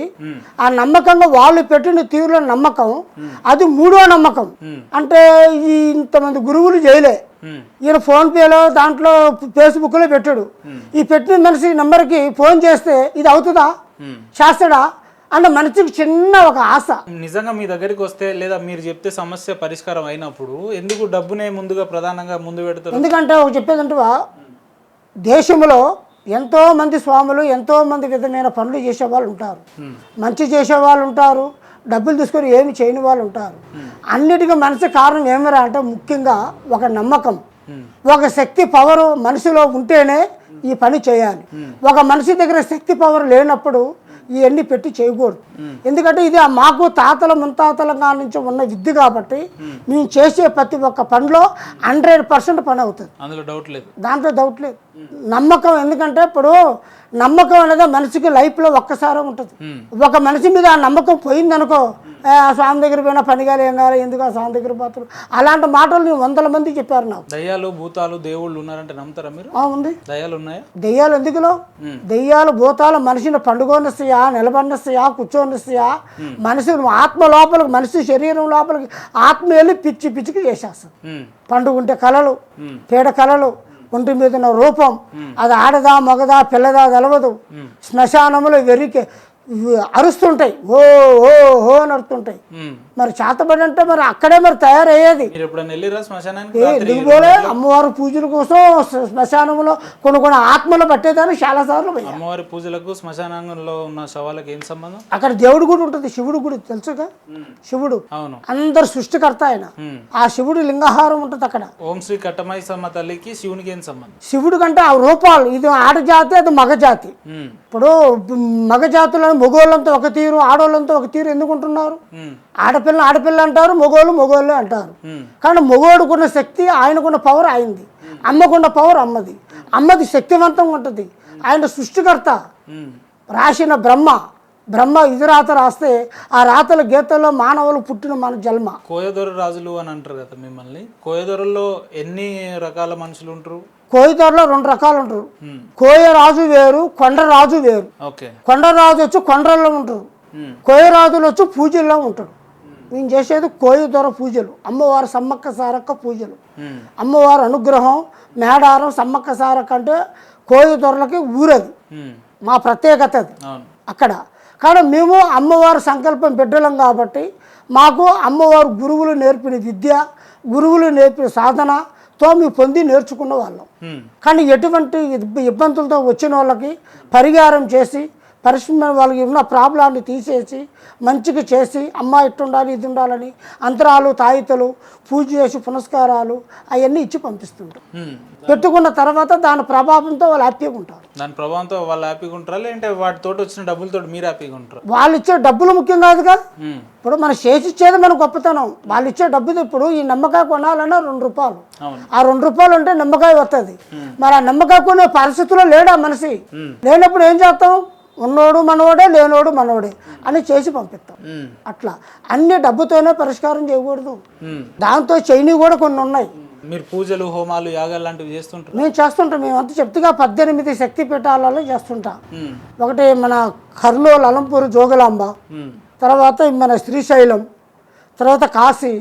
[SPEAKER 1] ఆ నమ్మకంగా వాళ్ళు పెట్టిన తీరులో నమ్మకం, అది మూడో నమ్మకం. అంటే ఈ ఇంతమంది గురువులు చేయలే, ఈయన ఫోన్ పేలో దాంట్లో ఫేస్బుక్లో పెట్టాడు. ఈ పెట్టిన మనిషి నెంబర్కి ఫోన్ చేస్తే ఇది అవుతుందా, చేస్తాడా అంటే మనిషికి చిన్న ఒక ఆశ.
[SPEAKER 2] నిజంగా మీ దగ్గరికి వస్తే లేదా మీరు చెప్తే సమస్య పరిష్కారం అయినప్పుడు ఎందుకు డబ్బునే ముందుగా ప్రధానంగా ముందు పెడతారు?
[SPEAKER 1] ఎందుకంటే ఒక చెప్పేదంటే దేశంలో ఎంతో మంది స్వాములు ఎంతో మంది విధమైన పనులు చేసేవాళ్ళు ఉంటారు, మంచి చేసేవాళ్ళు ఉంటారు, డబ్బులు తీసుకొని ఏమి చేయని వాళ్ళు ఉంటారు. అన్నిటికీ మనిషి కారణం ఏమిరా అంటే ముఖ్యంగా ఒక నమ్మకం, ఒక శక్తి పవర్ మనిషిలో ఉంటేనే ఈ పని చేయాలి. ఒక మనిషి దగ్గర శక్తి పవర్ లేనప్పుడు ఇవన్నీ పెట్టి చేయకూడదు. ఎందుకంటే ఇది మాకు తాతల ముత్తాతల నుంచి ఉన్న విద్య కాబట్టి మేము చేసే ప్రతి ఒక్క పనిలో 100% పని అవుతుంది, దాంట్లో డౌట్ లేదు. నమ్మకం, ఎందుకంటే ఇప్పుడు నమ్మకం అనేది మనిషికి లైఫ్లో ఒక్కసారి ఉంటుంది. ఒక మనిషి మీద ఆ నమ్మకం పోయిందనుకో, స్వామి దగ్గర పోయినా పనిగా ఏం కాదు, ఎందుకు ఆ స్వామి దగ్గర పోతారు, అలాంటి మాటలు నేను 100 మంది చెప్పారు నాకు.
[SPEAKER 2] దయ్యాలు భూతాలు దేవుళ్ళు ఉన్నారంటే నమ్ముతారా మీరు?
[SPEAKER 1] ఉంది.
[SPEAKER 2] దయ్యాలు ఉన్నాయా?
[SPEAKER 1] దెయ్యాలు ఎందుకులో, దెయ్యాలు భూతాలు మనిషిని పండుగొనిస్తాయి, నిలబడిస్తాయా నిలబడిస్తాయా కూర్చొనిస్తాయా మనిషి ఆత్మ లోపలికి మనిషి శరీరం లోపలికి ఆత్మ వెళ్ళి పిచ్చికి చేసేస్తుంది. పండుగ ఉంటే కళలు పీడ కళలు ఒంటి మీద ఉన్న రూపం అది ఆడదా మగదా పిల్లదా తెలవదు. శ్మశానంలో వెరికి అరుస్తుంటాయి ఓ ఓ ఓ అని అరుస్తుంటాయి. మరి చేతబడి అంటే మరి అక్కడే మరి తయారయ్యేది. ఎందుకు పోలే అమ్మవారి పూజల కోసం శ్మశానంలో కొన్ని ఆత్మలు పట్టేదాన్ని చాలా సార్లు
[SPEAKER 2] అమ్మవారి పూజలకు శ్మశానంలో ఉన్న శవాలకు ఏం సంబంధం?
[SPEAKER 1] అక్కడ దేవుడి గుడి ఉంటుంది, శివుడు గుడి తెలుసుగా. శివుడు అందరు సృష్టికర్త ఆయన. ఆ శివుడు లింగహారం ఉంటుంది అక్కడ.
[SPEAKER 2] ఓం శ్రీ కట్టమైసమ్మ తల్లికి శివునికి ఏం సంబంధం?
[SPEAKER 1] శివుడు కంటే ఆ రూపాలు ఇది ఆడజాతి అది మగజాతి. ఇప్పుడు మగజాతులను మగోళ్ళంతా ఒక తీరు ఆడోళ్ళంతా ఒక తీరు ఎందుకుంటున్నారు? ఆడపిల్ల అంటారు, మగోళ్ళే అంటారు. కానీ మగోడుకున్న శక్తి ఆయనకున్న పవర్ ఆయనది, అమ్మకున్న పవర్ అమ్మది శక్తివంతంగా ఉంటుంది. ఆయన సృష్టికర్త. రాసిన బ్రహ్మ ఇది రాత రాస్తే ఆ రాతల గీతల్లో మానవులు పుట్టిన మన జన్మ.
[SPEAKER 2] కోయదొర రాజులు అని అంటారు కదా మిమ్మల్ని. కోయదొరల్లో ఎన్ని రకాల మనుషులు ఉంటారు?
[SPEAKER 1] కోయదొరలో 2 రకాలు ఉంటారు. కోయరాజు వేరు, కొండరాజు వేరు. కొండరాజు వచ్చి కొండల్లో ఉంటారు, కోయరాజులు వచ్చి పూజల్లో ఉంటారు. నేను చేసేది కోయదొర పూజలు, అమ్మవారు సమ్మక్క సారక్క పూజలు. అమ్మవారి అనుగ్రహం మేడారం సమ్మక్క సారక్క అంటే కోయదొరలకి ఊరది, మా ప్రత్యేకత అది అక్కడ. కానీ మేము అమ్మవారి సంకల్పం బిడ్డలం కాబట్టి మాకు అమ్మవారు గురువులు నేర్పిన విద్య, గురువులు నేర్పిన సాధనతో మేము పొంది నేర్చుకున్న వాళ్ళం. కానీ ఎటువంటి ఇబ్బందులతో వచ్చిన వాళ్ళకి పరిహారం చేసి పరిశ్రమ వాళ్ళకి ఉన్న ప్రాబ్లాన్ని తీసేసి మంచిగా చేసి అమ్మ ఇట్టు ఉండాలి ఇది ఉండాలని అంతరాలు తాయితలు పూజ చేసి పునస్కారాలు అవన్నీ ఇచ్చి పంపిస్తుంటారు. పెట్టుకున్న తర్వాత దాని ప్రభావంతో వాళ్ళు హ్యాపీగా ఉంటారు.
[SPEAKER 2] దాని ప్రభావంతో వాళ్ళు హ్యాపీగా ఉంటారా లేదంటే వాటితో వచ్చిన డబ్బులతో మీరు హ్యాపీగా ఉంటారు?
[SPEAKER 1] వాళ్ళు ఇచ్చే డబ్బులు ముఖ్యం కాదు కదా. ఇప్పుడు మనం చేసి ఇచ్చేది మన గొప్పతనం. వాళ్ళు ఇచ్చే డబ్బుది ఇప్పుడు ఈ నిమ్మకాయ కొనాలన్నా 2 రూపాయలు. ఆ 2 రూపాయలు ఉంటే నిమ్మకాయ వస్తుంది. మరి ఆ నిమ్మకాయ కొనే పరిస్థితుల్లో లేడా మనిషి. లేనప్పుడు ఏం చేస్తాం? ఉన్నోడు మనోడే లేనోడు మనోడే అని చేసి పంపిస్తాం. అట్లా అన్ని డబ్బుతోనే పరిష్కారం చేయకూడదు. దాంతో చేయని కూడా కొన్ని ఉన్నాయి.
[SPEAKER 2] మీరు పూజలు హోమాలు యాగాలు లాంటివి చేస్తుంటారు?
[SPEAKER 1] మేము చేస్తుంటాం. మేము అంతా చెప్తుగా 18 శక్తి పీఠాలలో చేస్తుంటాం. ఒకటి మన కర్నూలు అలంపూర్ జోగులాంబ, తర్వాత మన శ్రీశైలం, తర్వాత కాశీ,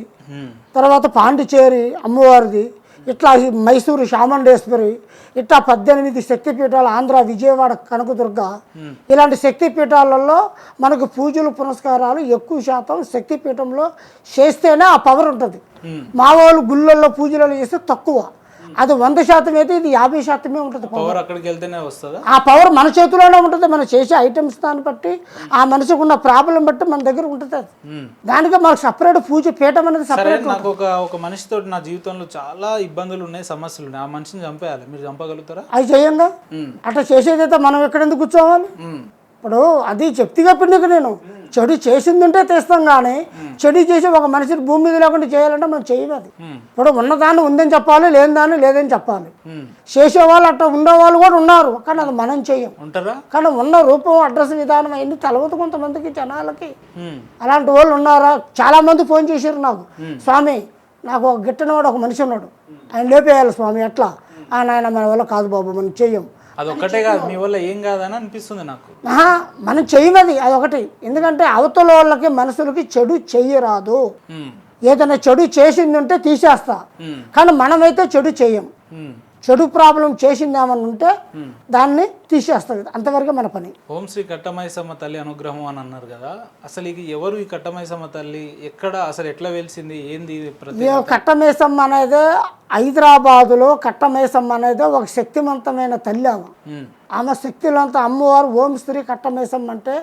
[SPEAKER 1] తర్వాత పాండిచేరి అమ్మవారిది, ఇట్లా మైసూరు చాముండేశ్వరి, ఇట్లా 18 శక్తిపీఠాలు, ఆంధ్ర విజయవాడ కనకదుర్గ, ఇలాంటి శక్తిపీఠాలలో మనకు పూజలు పునస్కారాలు ఎక్కువ శాతం శక్తిపీఠంలో చేస్తేనే ఆ పవర్ ఉంటుంది. మా వాళ్ళు గుళ్ళల్లో పూజలు చేస్తే తక్కువ. అది 100% అయితే ఇది 50% ఉంటుంది.
[SPEAKER 2] పవర్ అక్కడికి వెళ్తేనే వస్తుందా? ఆ
[SPEAKER 1] పవర్ మన చేతిలోనే ఉంటుంది. మనం చేసే ఐటమ్స్ దాన్ని బట్టి ఆ మనిషికి ఉన్న ప్రాబ్లం బట్టి మన దగ్గర ఉంటుంది. దానికి మనకు సపరేట్ పూజ పీఠం అనేది సపరేట్.
[SPEAKER 2] నాకు ఒక మనిషితో నా జీవితంలో చాలా ఇబ్బందులు ఉన్నాయి, సమస్యలు ఉన్నాయి. ఆ మనిషిని చంపేయాలి, మీరు చంపగలుగుతారా?
[SPEAKER 1] అది చేయంగా. అట్లా చేసేదైతే మనం ఎక్కడెందుకు కూర్చోవాలి? ఇప్పుడు అది చెప్తిగా పిండికి నేను చెడు చేసిందంటే తెస్తాం. కానీ చెడు చేసి ఒక మనిషిని భూమి మీద లేకుండా చేయాలంటే మనం చేయలేదు. ఇప్పుడు ఉన్నదాన్ని ఉందని చెప్పాలి, లేని దాన్ని లేదని చెప్పాలి. చేసేవాళ్ళు అట్లా ఉండేవాళ్ళు కూడా ఉన్నారు, కానీ అది మనం చెయ్యం. కానీ ఉన్న రూపం అడ్రస్ విధానం అవన్నీ తెలవదు కొంతమందికి జనాలకి. అలాంటి వాళ్ళు ఉన్నారా? చాలా మంది ఫోన్ చేశారు నాకు, స్వామి నాకు ఒక గిట్టనవాడు ఒక మనిషి ఉన్నాడు, ఆయన లేపేయాలి స్వామి. ఎట్లా? నాయన మన వల్ల కాదు బాబు, మనం చెయ్యం.
[SPEAKER 2] అదొక్కటే కాదు, మీ వల్ల ఏం కాదని అనిపిస్తుంది నాకు.
[SPEAKER 1] మనం చెయ్యమది అదొకటి. ఎందుకంటే అవతల వాళ్ళకి మనుషులకి చెడు చెయ్యరాదు. ఏదైనా చెడు చేసింది ఉంటే తీసేస్తా, కానీ మనమైతే చెడు చెయ్యం. చెడు ప్రాబ్లం చేసింది ఏమన్నా ఉంటే దాన్ని తీసేస్తుంది, అంతవరకు మన పని.
[SPEAKER 2] ఓం శ్రీ కట్టమైసమ్మ తల్లి అనుగ్రహం అని అన్నారు కదా, అసలు ఇది ఎవరు ఈ కట్టమైసమ్మ తల్లి? ఎక్కడ అసలు ఎట్లా వెలిసింది? ఏంది
[SPEAKER 1] కట్టమైసమ్మ అనేది? హైదరాబాదులో కట్టమైసమ్మ అనేది ఒక శక్తివంతమైన తల్లి. ఆమె శక్తిలంతా అమ్మవారు. ఓం శ్రీ కట్టమైసమ్మ అంటే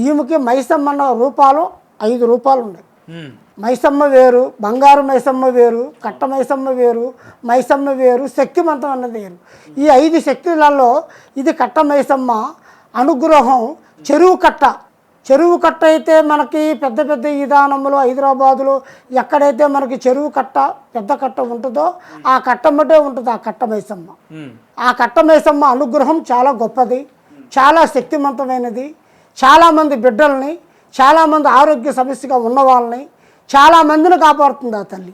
[SPEAKER 1] ఈమెకి మైసమ్మ అన్న రూపాలు 5 రూపాలు ఉన్నాయి. మైసమ్మ వేరు, బంగారు మైసమ్మ వేరు, కట్ట మైసమ్మ వేరు, మైసమ్మ వేరు, శక్తివంతం అన్నది వేరు. ఈ 5 శక్తులలో ఇది కట్ట మైసమ్మ అనుగ్రహం. చెరువు కట్ట అయితే మనకి పెద్ద పెద్ద విధానంలో హైదరాబాదులో ఎక్కడైతే మనకి చెరువు కట్ట పెద్ద కట్ట ఉంటుందో ఆ కట్టమ్మటే ఉంటుంది ఆ కట్ట మైసమ్మ. ఆ కట్ట మైసమ్మ అనుగ్రహం చాలా గొప్పది, చాలా శక్తివంతమైనది. చాలామంది బిడ్డల్ని, చాలామంది ఆరోగ్య సమస్యగా ఉన్న వాళ్ళని, చాలామందిని కాపాడుతుంది ఆ తల్లి.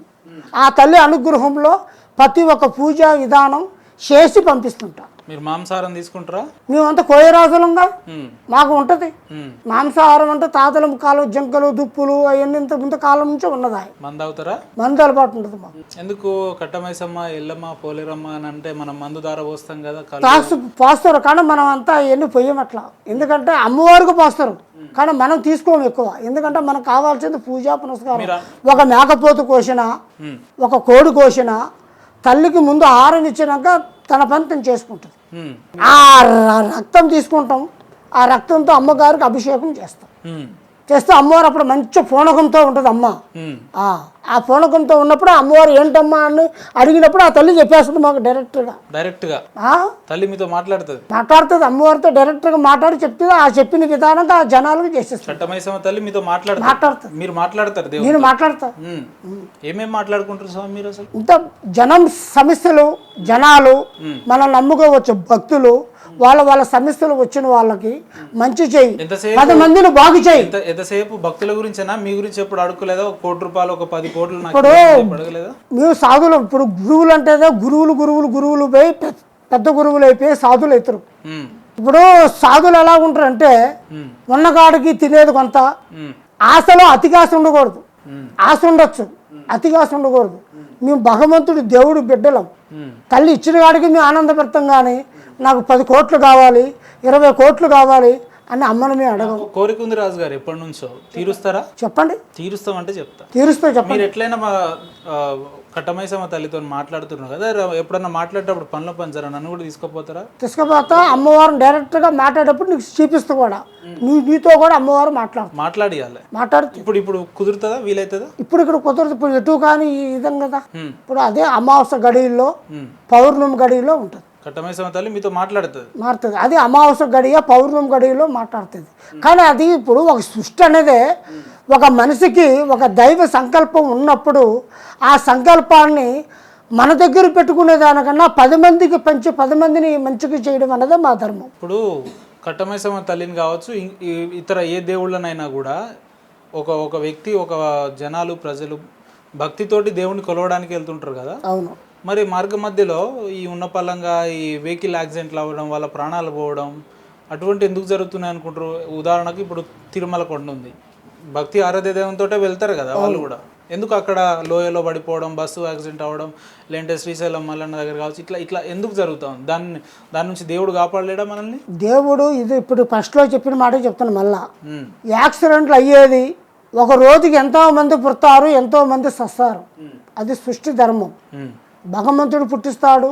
[SPEAKER 1] ఆ తల్లి అనుగ్రహంలో ప్రతి ఒక్క పూజా విధానం చేసి పంపిస్తుంటా.
[SPEAKER 2] మీరు మాంసాహారం తీసుకుంటారా?
[SPEAKER 1] మేమంతా కోయరాజులంగా
[SPEAKER 2] ఉమ్,
[SPEAKER 1] మాకు ఉంటుంది
[SPEAKER 2] ఉమ్.
[SPEAKER 1] మాంసాహారం అంటే తాతల కాలం జంకలు దుప్పులు అవన్నీ ఇంత కాలం నుంచి ఉన్నది.
[SPEAKER 2] మందు అవుతారా?
[SPEAKER 1] మందు అలవాటు ఉంటుంది మాకు.
[SPEAKER 2] ఎందుకు కట్టమైసమ్మ ఎల్లమ్మ పోలేరమ్మ అని అంటే మనం మందు దార పోస్తాం కదా
[SPEAKER 1] పోస్తారు కానీ మనం అంతా అవన్నీ పొయ్యం అట్లా. ఎందుకంటే అమ్మవారికి పోస్తారు కానీ మనం తీసుకోము ఎక్కువ. ఎందుకంటే మనకు కావాల్సింది పూజా పునస్కారం. ఒక మేకపోతు కోసిన, ఒక కోడి కోసిన తల్లికి ముందు ఆహారం ఇచ్చినాక తన పని తను చేసుకుంటుంది. ఆ రక్తం తీసుకుంటాం, ఆ రక్తంతో అమ్మగారికి అభిషేకం చేస్తాం. చేస్తే అమ్మవారు అప్పుడు మంచి పూనకంతో ఉంటుంది అమ్మ. ఆ పూనకంతో ఉన్నప్పుడు అమ్మవారు ఏంటమ్మా అని అడిగినప్పుడు ఆ తల్లి చెప్పేస్తుంది మాకు డైరెక్ట్గా
[SPEAKER 2] తల్లి మీతో
[SPEAKER 1] మాట్లాడుతుంది. అమ్మవారితో డైరెక్ట్గా మాట్లాడి చెప్తుంది. ఆ చెప్పిన విధానంగా ఆ జనాలకు చేసేస్తుంది.
[SPEAKER 2] తల్లి మీతో
[SPEAKER 1] మాట్లాడుతుంది.
[SPEAKER 2] మీరు మాట్లాడతారు?
[SPEAKER 1] నేను మాట్లాడతా.
[SPEAKER 2] ఏమేమి మాట్లాడుకుంటారు స్వామి మీరు? అసలు
[SPEAKER 1] ఇంత జనం సమస్యలు, జనాలు మనల్ని నమ్ముకోవచ్చు, భక్తులు వాళ్ళ సమస్యలు వచ్చిన వాళ్ళకి మంచి చేయి, 10 మందిని బాగు చేయి.
[SPEAKER 2] ఎంతసేపు భక్తుల గురించేనా? మీ గురించి ఎప్పుడు అడుకోలేదా? 1 కోటి రూపాయలు, ఒక 10 కోట్లు
[SPEAKER 1] ఇప్పుడు మేము సాధులు. ఇప్పుడు గురువులు అంటే గురువులు పోయి పెద్ద గురువులు అయిపోయి సాధులు అవుతారు. ఇప్పుడు సాధులు ఎలా ఉంటారు అంటే ఉన్నగాడికి తినేది కొంత, ఆశలో అతిగాశ ఉండకూడదు. ఆశ ఉండొచ్చు, అతిగాశ ఉండకూడదు. మేము భగవంతుడు దేవుడు బిడ్డలం. తల్లి ఇచ్చిన కాడికి మేము ఆనందపడతాం. కానీ నాకు 10 కోట్లు కావాలి, 20 కోట్లు కావాలి అని అమ్మను మేము అడగం.
[SPEAKER 2] కోరిక ఉంది రాజు గారు, ఎప్పటి నుంచో. తీరుస్తారా?
[SPEAKER 1] చెప్పండి.
[SPEAKER 2] తీరుస్తామంటే చెప్తా.
[SPEAKER 1] చెప్పండి.
[SPEAKER 2] మీరు ఎట్లయినా మా కట్టమైసమ్మ తల్లితో మాట్లాడుతున్నారు కదా, ఎప్పుడన్నా మాట్లాడేటప్పుడు పనిలో పంచారా? నన్ను కూడా తీసుకుపోతారా?
[SPEAKER 1] తీసుకుపోతా. అమ్మవారిని డైరెక్ట్గా మాట్లాడేటప్పుడు నీకు చూపిస్తూ కూడా నీతో కూడా అమ్మవారు మాట్లాడుతుంది.
[SPEAKER 2] ఇప్పుడు కుదురుతుందా? వీలవుతుందా?
[SPEAKER 1] ఇప్పుడు ఇక్కడ కుదరదు. ఇప్పుడు ఎటు కానీ ఈ విధంగా కదా. ఇప్పుడు అదే అమావాస్య గడియల్లో, పౌర్ణమి గడియలో ఉంటుంది.
[SPEAKER 2] కట్టమైసమ్మ తల్లి మీతో మాట్లాడుతుంది.
[SPEAKER 1] అది అమావాస్య గడియ, పౌర్ణమి గడియలో మాట్లాడుతుంది. కానీ అది ఇప్పుడు ఒక సృష్టి అనేది ఒక మనిషికి ఒక దైవ సంకల్పం ఉన్నప్పుడు ఆ సంకల్పాన్ని మన దగ్గర పెట్టుకునే దానికన్నా 10 మందికి పంచి 10 మందిని మంచిగా చేయడం అనేది మా ధర్మం.
[SPEAKER 2] ఇప్పుడు కట్టమైసమ్మ తల్లిని కావచ్చు, ఇతర ఏ దేవుళ్ళనైనా కూడా ఒక వ్యక్తి, ఒక జనాలు, ప్రజలు భక్తితోటి దేవుడిని కొలవడానికి వెళ్తుంటారు కదా.
[SPEAKER 1] అవును.
[SPEAKER 2] మరి మార్గ మధ్యలో ఈ ఉన్నపల్లంగా ఈ వెహికల్ యాక్సిడెంట్లు అవ్వడం, వాళ్ళ ప్రాణాలు పోవడం అటువంటి ఎందుకు జరుగుతున్నాయి అనుకుంటారు? ఉదాహరణకు ఇప్పుడు తిరుమల కొండ ఉంది, భక్తి ఆరాధ్య దేవునితో వెళ్తారు కదా వాళ్ళు కూడా. ఎందుకు అక్కడ లోయలో పడిపోవడం, బస్సు యాక్సిడెంట్ అవ్వడం, లేదంటే శ్రీశైలం మల్లన్న దగ్గర కావచ్చు, ఇట్లా ఎందుకు జరుగుతుంది? దాని నుంచి దేవుడు కాపాడలేడా మనల్ని?
[SPEAKER 1] దేవుడు ఇది ఇప్పుడు ఫస్ట్లో చెప్పిన మాట చెప్తాను మళ్ళా. యాక్సిడెంట్లు అయ్యేది ఒక రోజుకి ఎంతో మంది పుడతారు, ఎంతో మంది సస్తారు. అది సృష్టి ధర్మం. భగవంతుడు పుట్టిస్తాడు,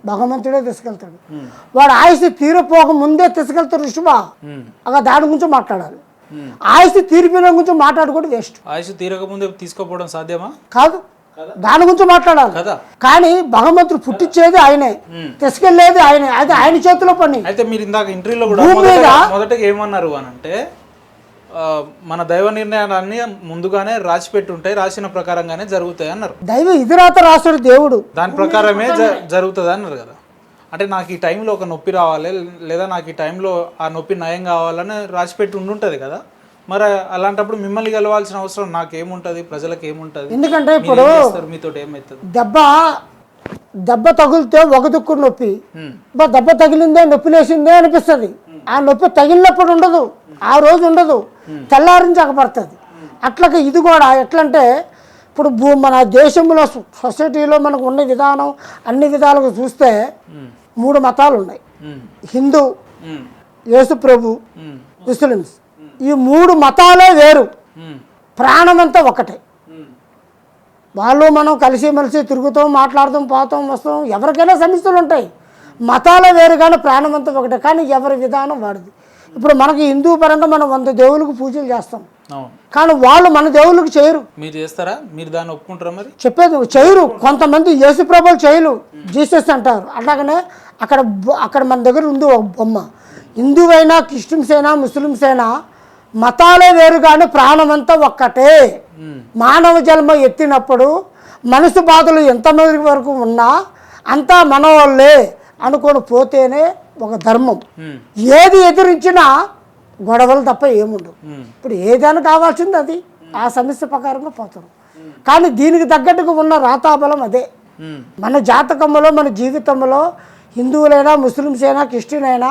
[SPEAKER 1] భగవంతుడే తీసుకెళ్తాడు. వాడు ఆయుష్ తీరిపోక ముందే తీసుకెళ్తాడు ఋషువా. అలా దాని గురించి మాట్లాడాలి. ఆయుష్ తీరిపోయిన గురించి మాట్లాడుకోవడం వేస్ట్.
[SPEAKER 2] ఆయుష్ తీరక ముందే తీసుకోపోవడం సాధ్యమా?
[SPEAKER 1] కాదు, దాని గురించి మాట్లాడాలి. కానీ భగవంతుడు పుట్టించేది ఆయనే, తీసుకెళ్లేది ఆయనే. అది ఆయన చేతిలో పని.
[SPEAKER 2] అయితే మీరు ఇందాక ఇంటర్వ్యూలో కూడా మొదటగా ఏమన్నారు అని అంటే, మన దైవ నిర్ణయాలన్నీ ముందుగానే రాసి పెట్టి ఉంటాయి, రాసిన ప్రకారంగానే జరుగుతాయి అన్నారు.
[SPEAKER 1] దైవ ఇదిరాత రాసుడు దేవుడు,
[SPEAKER 2] దాని ప్రకారమే జరుగుతుంది అన్నారు కదా. అంటే నాకు ఈ టైంలో ఒక నొప్పి రావాలి, లేదా నాకు ఈ టైంలో ఆ నొప్పి నయం కావాలని రాసి పెట్టి ఉండుంటుంది కదా. మరి అలాంటప్పుడు మిమ్మల్ని గెలవాల్సిన అవసరం నాకేముంటుంది, ప్రజలకు ఏముంటుంది?
[SPEAKER 1] ఎందుకంటే ఇప్పుడు
[SPEAKER 2] మీతో ఏమవుతుంది?
[SPEAKER 1] దెబ్బ తగిలితే ఒక దిక్కు నొప్పి, దెబ్బ తగిలిందే నొప్పి లేసిందే అనిపిస్తుంది. ఆ నొప్పి తగిలినప్పుడు ఉండదు, ఆ రోజు ఉండదు, తెల్లారించకపోతుంది. అట్లాగే ఇది కూడా ఎట్లంటే ఇప్పుడు మన దేశంలో సొసైటీలో మనకు ఉన్న విధానం అన్ని విధాలుగా చూస్తే 3 మతాలు ఉన్నాయి. హిందూ, యేసు ప్రభు, ముస్లిమ్స్. ఈ 3 మతాలే వేరు, ప్రాణమంతా ఒకటే. వాళ్ళు మనం కలిసిమెలిసి తిరుగుతాం, మాట్లాడతాం, పోతాం, వస్తాం. ఎవరికైనా సమస్యలు ఉంటాయి. మతాలే వేరు కానీ ప్రాణమంతా ఒకటే. కానీ ఎవరి విధానం వాడిది. ఇప్పుడు మనకి హిందూ పరంగా మనం 100 దేవుళ్ళకి పూజలు చేస్తాం, కానీ వాళ్ళు మన దేవుళ్ళకి చేయరు.
[SPEAKER 2] మీరు చేస్తారా? మీరు దాన్ని ఒప్పుకుంటారా? మరి
[SPEAKER 1] చెప్పేది చేయరు. కొంతమంది యేసు ప్రభులు చేయరు, జీసస్ అంటారు. అట్లాగనే అక్కడ మన దగ్గర ఉంది ఒక బొమ్మ. హిందువైనా, క్రిస్టియన్స్ అయినా, ముస్లిమ్స్ అయినా మతాలే వేరు కానీ ప్రాణమంతా ఒక్కటే. మానవ జన్మ ఎత్తినప్పుడు మనసు బాధలు ఎంతమంది వరకు ఉన్నా అంతా మన వాళ్ళే అనుకొని పోతేనే ఒక ధర్మం. ఏది ఎదిరించినా గొడవలు తప్ప ఏముండవు. ఇప్పుడు ఏదైనా కావాల్సింది అది ఆ సమస్య ప్రకారంగా పోతారు. కానీ దీనికి తగ్గట్టుగా ఉన్న రాతాబలం అదే. మన జాతకంలో, మన జీవితంలో హిందువులైనా ముస్లిమ్స్ అయినా క్రిస్టియన్ అయినా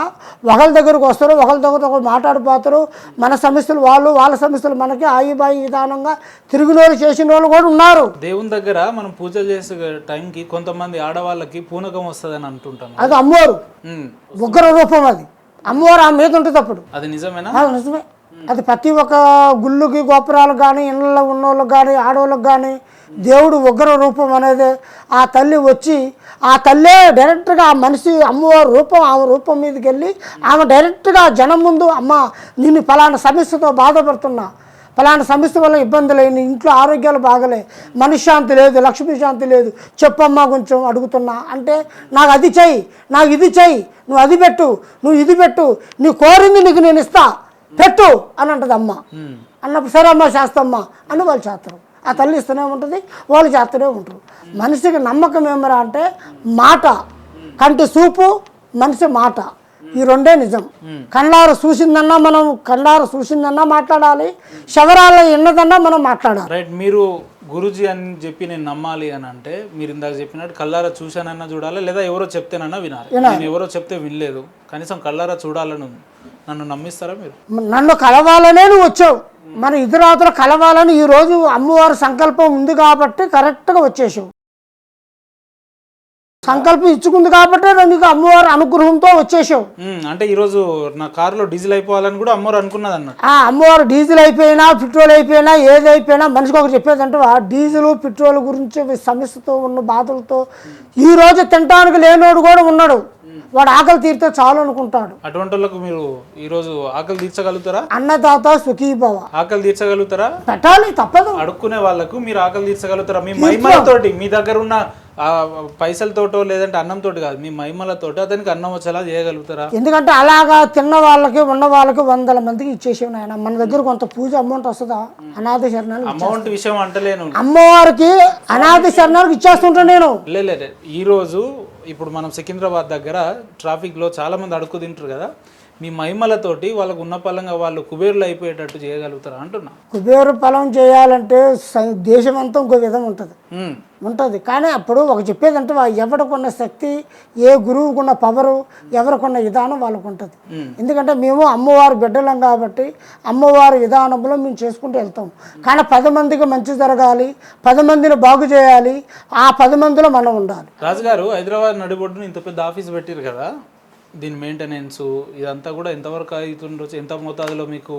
[SPEAKER 1] ఒకరి దగ్గరకు వస్తారు, ఒకరి దగ్గర ఒకరు మాట్లాడిపోతారు. మన సమస్యలు వాళ్ళు, వాళ్ళ సమస్యలు మనకి ఆయుబాయి విధానంగా తిరుగునోళ్ళు చేసిన వాళ్ళు కూడా ఉన్నారు.
[SPEAKER 2] దేవుని దగ్గర మనం పూజ చేసే టైంకి కొంతమంది ఆడవాళ్ళకి పూనకం వస్తుందని అంటుంటాం.
[SPEAKER 1] అది అమ్మవారు ఉగ్ర రూపం, అది అమ్మవారు ఆ మీద ఉంటుంది. అప్పుడు
[SPEAKER 2] అది నిజమేనా?
[SPEAKER 1] నిజమే. అది ప్రతి ఒక్క గుళ్ళుకి గోపురాలకు కానీ ఇళ్ళలో ఉన్నోళ్ళకి కానీ ఆడవాళ్ళకి కానీ దేవుడు ఉగ్ర రూపం అనేది ఆ తల్లి వచ్చి ఆ తల్లే డైరెక్ట్గా ఆ మనిషి అమ్మవారి రూపం ఆమె రూపం మీదకి వెళ్ళి ఆమె డైరెక్ట్గా జనం ముందు అమ్మ నిన్ను ఫలానా సమస్యతో బాధపడుతున్నా, ఫలానా సమస్య వల్ల ఇబ్బంది లేని ఇంట్లో ఆరోగ్యాలు బాగలే, మనశ్శాంతి లేదు, లక్ష్మీ శాంతి లేదు, చెప్పమ్మా కొంచెం అడుగుతున్నా అంటే నాకు అది చెయ్యి, నాకు ఇది చెయ్యి, నువ్వు అది పెట్టు, నువ్వు ఇది పెట్టు, నీ కోరింది నీకు నేను ఇస్తా పెట్టు అని అంటది అమ్మ. అన్నప్పుడు సరే అమ్మ చేస్తామ్మా అని వాళ్ళు చేస్తారు. ఆ తల్లి ఇస్తూనే ఉంటుంది, వాళ్ళు చేస్తూనే ఉంటారు. మనిషికి నమ్మకం ఏమరా అంటే మాట, కంటి చూపు, మనిషి మాట, ఈ రెండే నిజం. కళ్ళారు చూసిందన్నా మాట్లాడాలి, శవరాలు ఎన్నదన్నా మనం మాట్లాడాలి.
[SPEAKER 2] రైట్. మీరు గురుజీ అని చెప్పి నేను నమ్మాలి అని అంటే మీరు ఇందాక చెప్పినట్టు కళ్ళారా చూశానన్నా చూడాలి, లేదా ఎవరో చెప్తేనన్నా వినాలి. నేను ఎవరో చెప్తే వినలేదు, కనీసం కళ్ళారా చూడాలని ఉంది. నన్ను నమ్మిస్తారా మీరు?
[SPEAKER 1] నన్ను కలవాలనే నువ్వు వచ్చావు, మన ఇతరులు కలవాలని ఈరోజు అమ్మవారి సంకల్పం ఉంది కాబట్టి కరెక్ట్గా వచ్చేసావు. సంకల్పం ఇచ్చుకుంది కాబట్టి నీకు అమ్మవారి అనుగ్రహంతో వచ్చేసావు.
[SPEAKER 2] అంటే ఈరోజు నా కారులో డీజిల్ అయిపోవాలని కూడా అమ్మవారు అనుకున్నది అన్న.
[SPEAKER 1] అమ్మవారు డీజిల్ అయిపోయినా పెట్రోల్ అయిపోయినా ఏది అయిపోయినా మనిషికి ఒకటి చెప్పేదంటే ఆ డీజిల్ పెట్రోల్ గురించి సమస్యతో ఉన్న బాధలతో ఈ రోజు తినడానికి లేనోడు కూడా ఉన్నాడు. వాడు ఆకలి తీరితే చాలు అనుకుంటాడు.
[SPEAKER 2] అటువంటి వాళ్ళకు మీరు ఈ రోజు ఆకలి తీర్చగలుగుతారా?
[SPEAKER 1] అన్నదాత సుఖీభవ.
[SPEAKER 2] ఆకలి తీర్చగలుగుతారా?
[SPEAKER 1] పెట్టాలి, తప్పదు.
[SPEAKER 2] అడుక్కునే వాళ్ళకు మీరు ఆకలి తీర్చగలుగుతారా? మీ మహిమలతోటి, మీ దగ్గర ఉన్న పైసలతోటో లేదంటే అన్నంతో కాదు, మీ మహిమలతోటి అతనికి అన్నం వచ్చేలా చేయగలుగుతారా?
[SPEAKER 1] ఎందుకంటే అలాగా తిన్న వాళ్ళకి ఉన్న వాళ్ళకి 100 మందికి ఇచ్చేసాను ఆయన. మన దగ్గర కొంత పూజ అమౌంట్ వస్తుందా? అనాథ శరణాలు
[SPEAKER 2] అమౌంట్ విషయం అంటలేను,
[SPEAKER 1] అమ్మవారికి అనాథ శరణాలకు ఇచ్చేస్తుంటా నేను.
[SPEAKER 2] లేదు ఈ రోజు ఇప్పుడు మనం సికింద్రాబాద్ దగ్గర ట్రాఫిక్లో చాలామంది అడుక్కు తింటారు కదా, మీ మహిమలతోటి వాళ్ళకు ఉన్న పలంగా వాళ్ళు కుబేరులు అయిపోయేటట్టు చేయగలుగుతారా అంటున్నా.
[SPEAKER 1] కుబేరు ఫలం చేయాలంటే దేశం అంతా ఇంకో విధం ఉంటుంది. కానీ అప్పుడు ఒక చెప్పేదంటే ఎవరికున్న శక్తి, ఏ గురువుకున్న పవరు, ఎవరికున్న విధానం వాళ్ళకు ఉంటుంది. ఎందుకంటే మేము అమ్మవారి బిడ్డలం కాబట్టి అమ్మవారి విధానంలో మేము చేసుకుంటూ వెళ్తాం. కానీ 10 మందికి మంచి జరగాలి, 10 మందిని బాగు చేయాలి, ఆ 10 మందిలో మనం ఉండాలి.
[SPEAKER 2] రాజుగారు హైదరాబాద్ నడిబొడ్డును ఇంత పెద్ద ఆఫీస్ పెట్టారు కదా, దీని మెయింటెనెన్స్ ఇదంతా కూడా ఎంతవరకు అవుతుండొచ్చు? ఎంత మోతాదులో మీకు?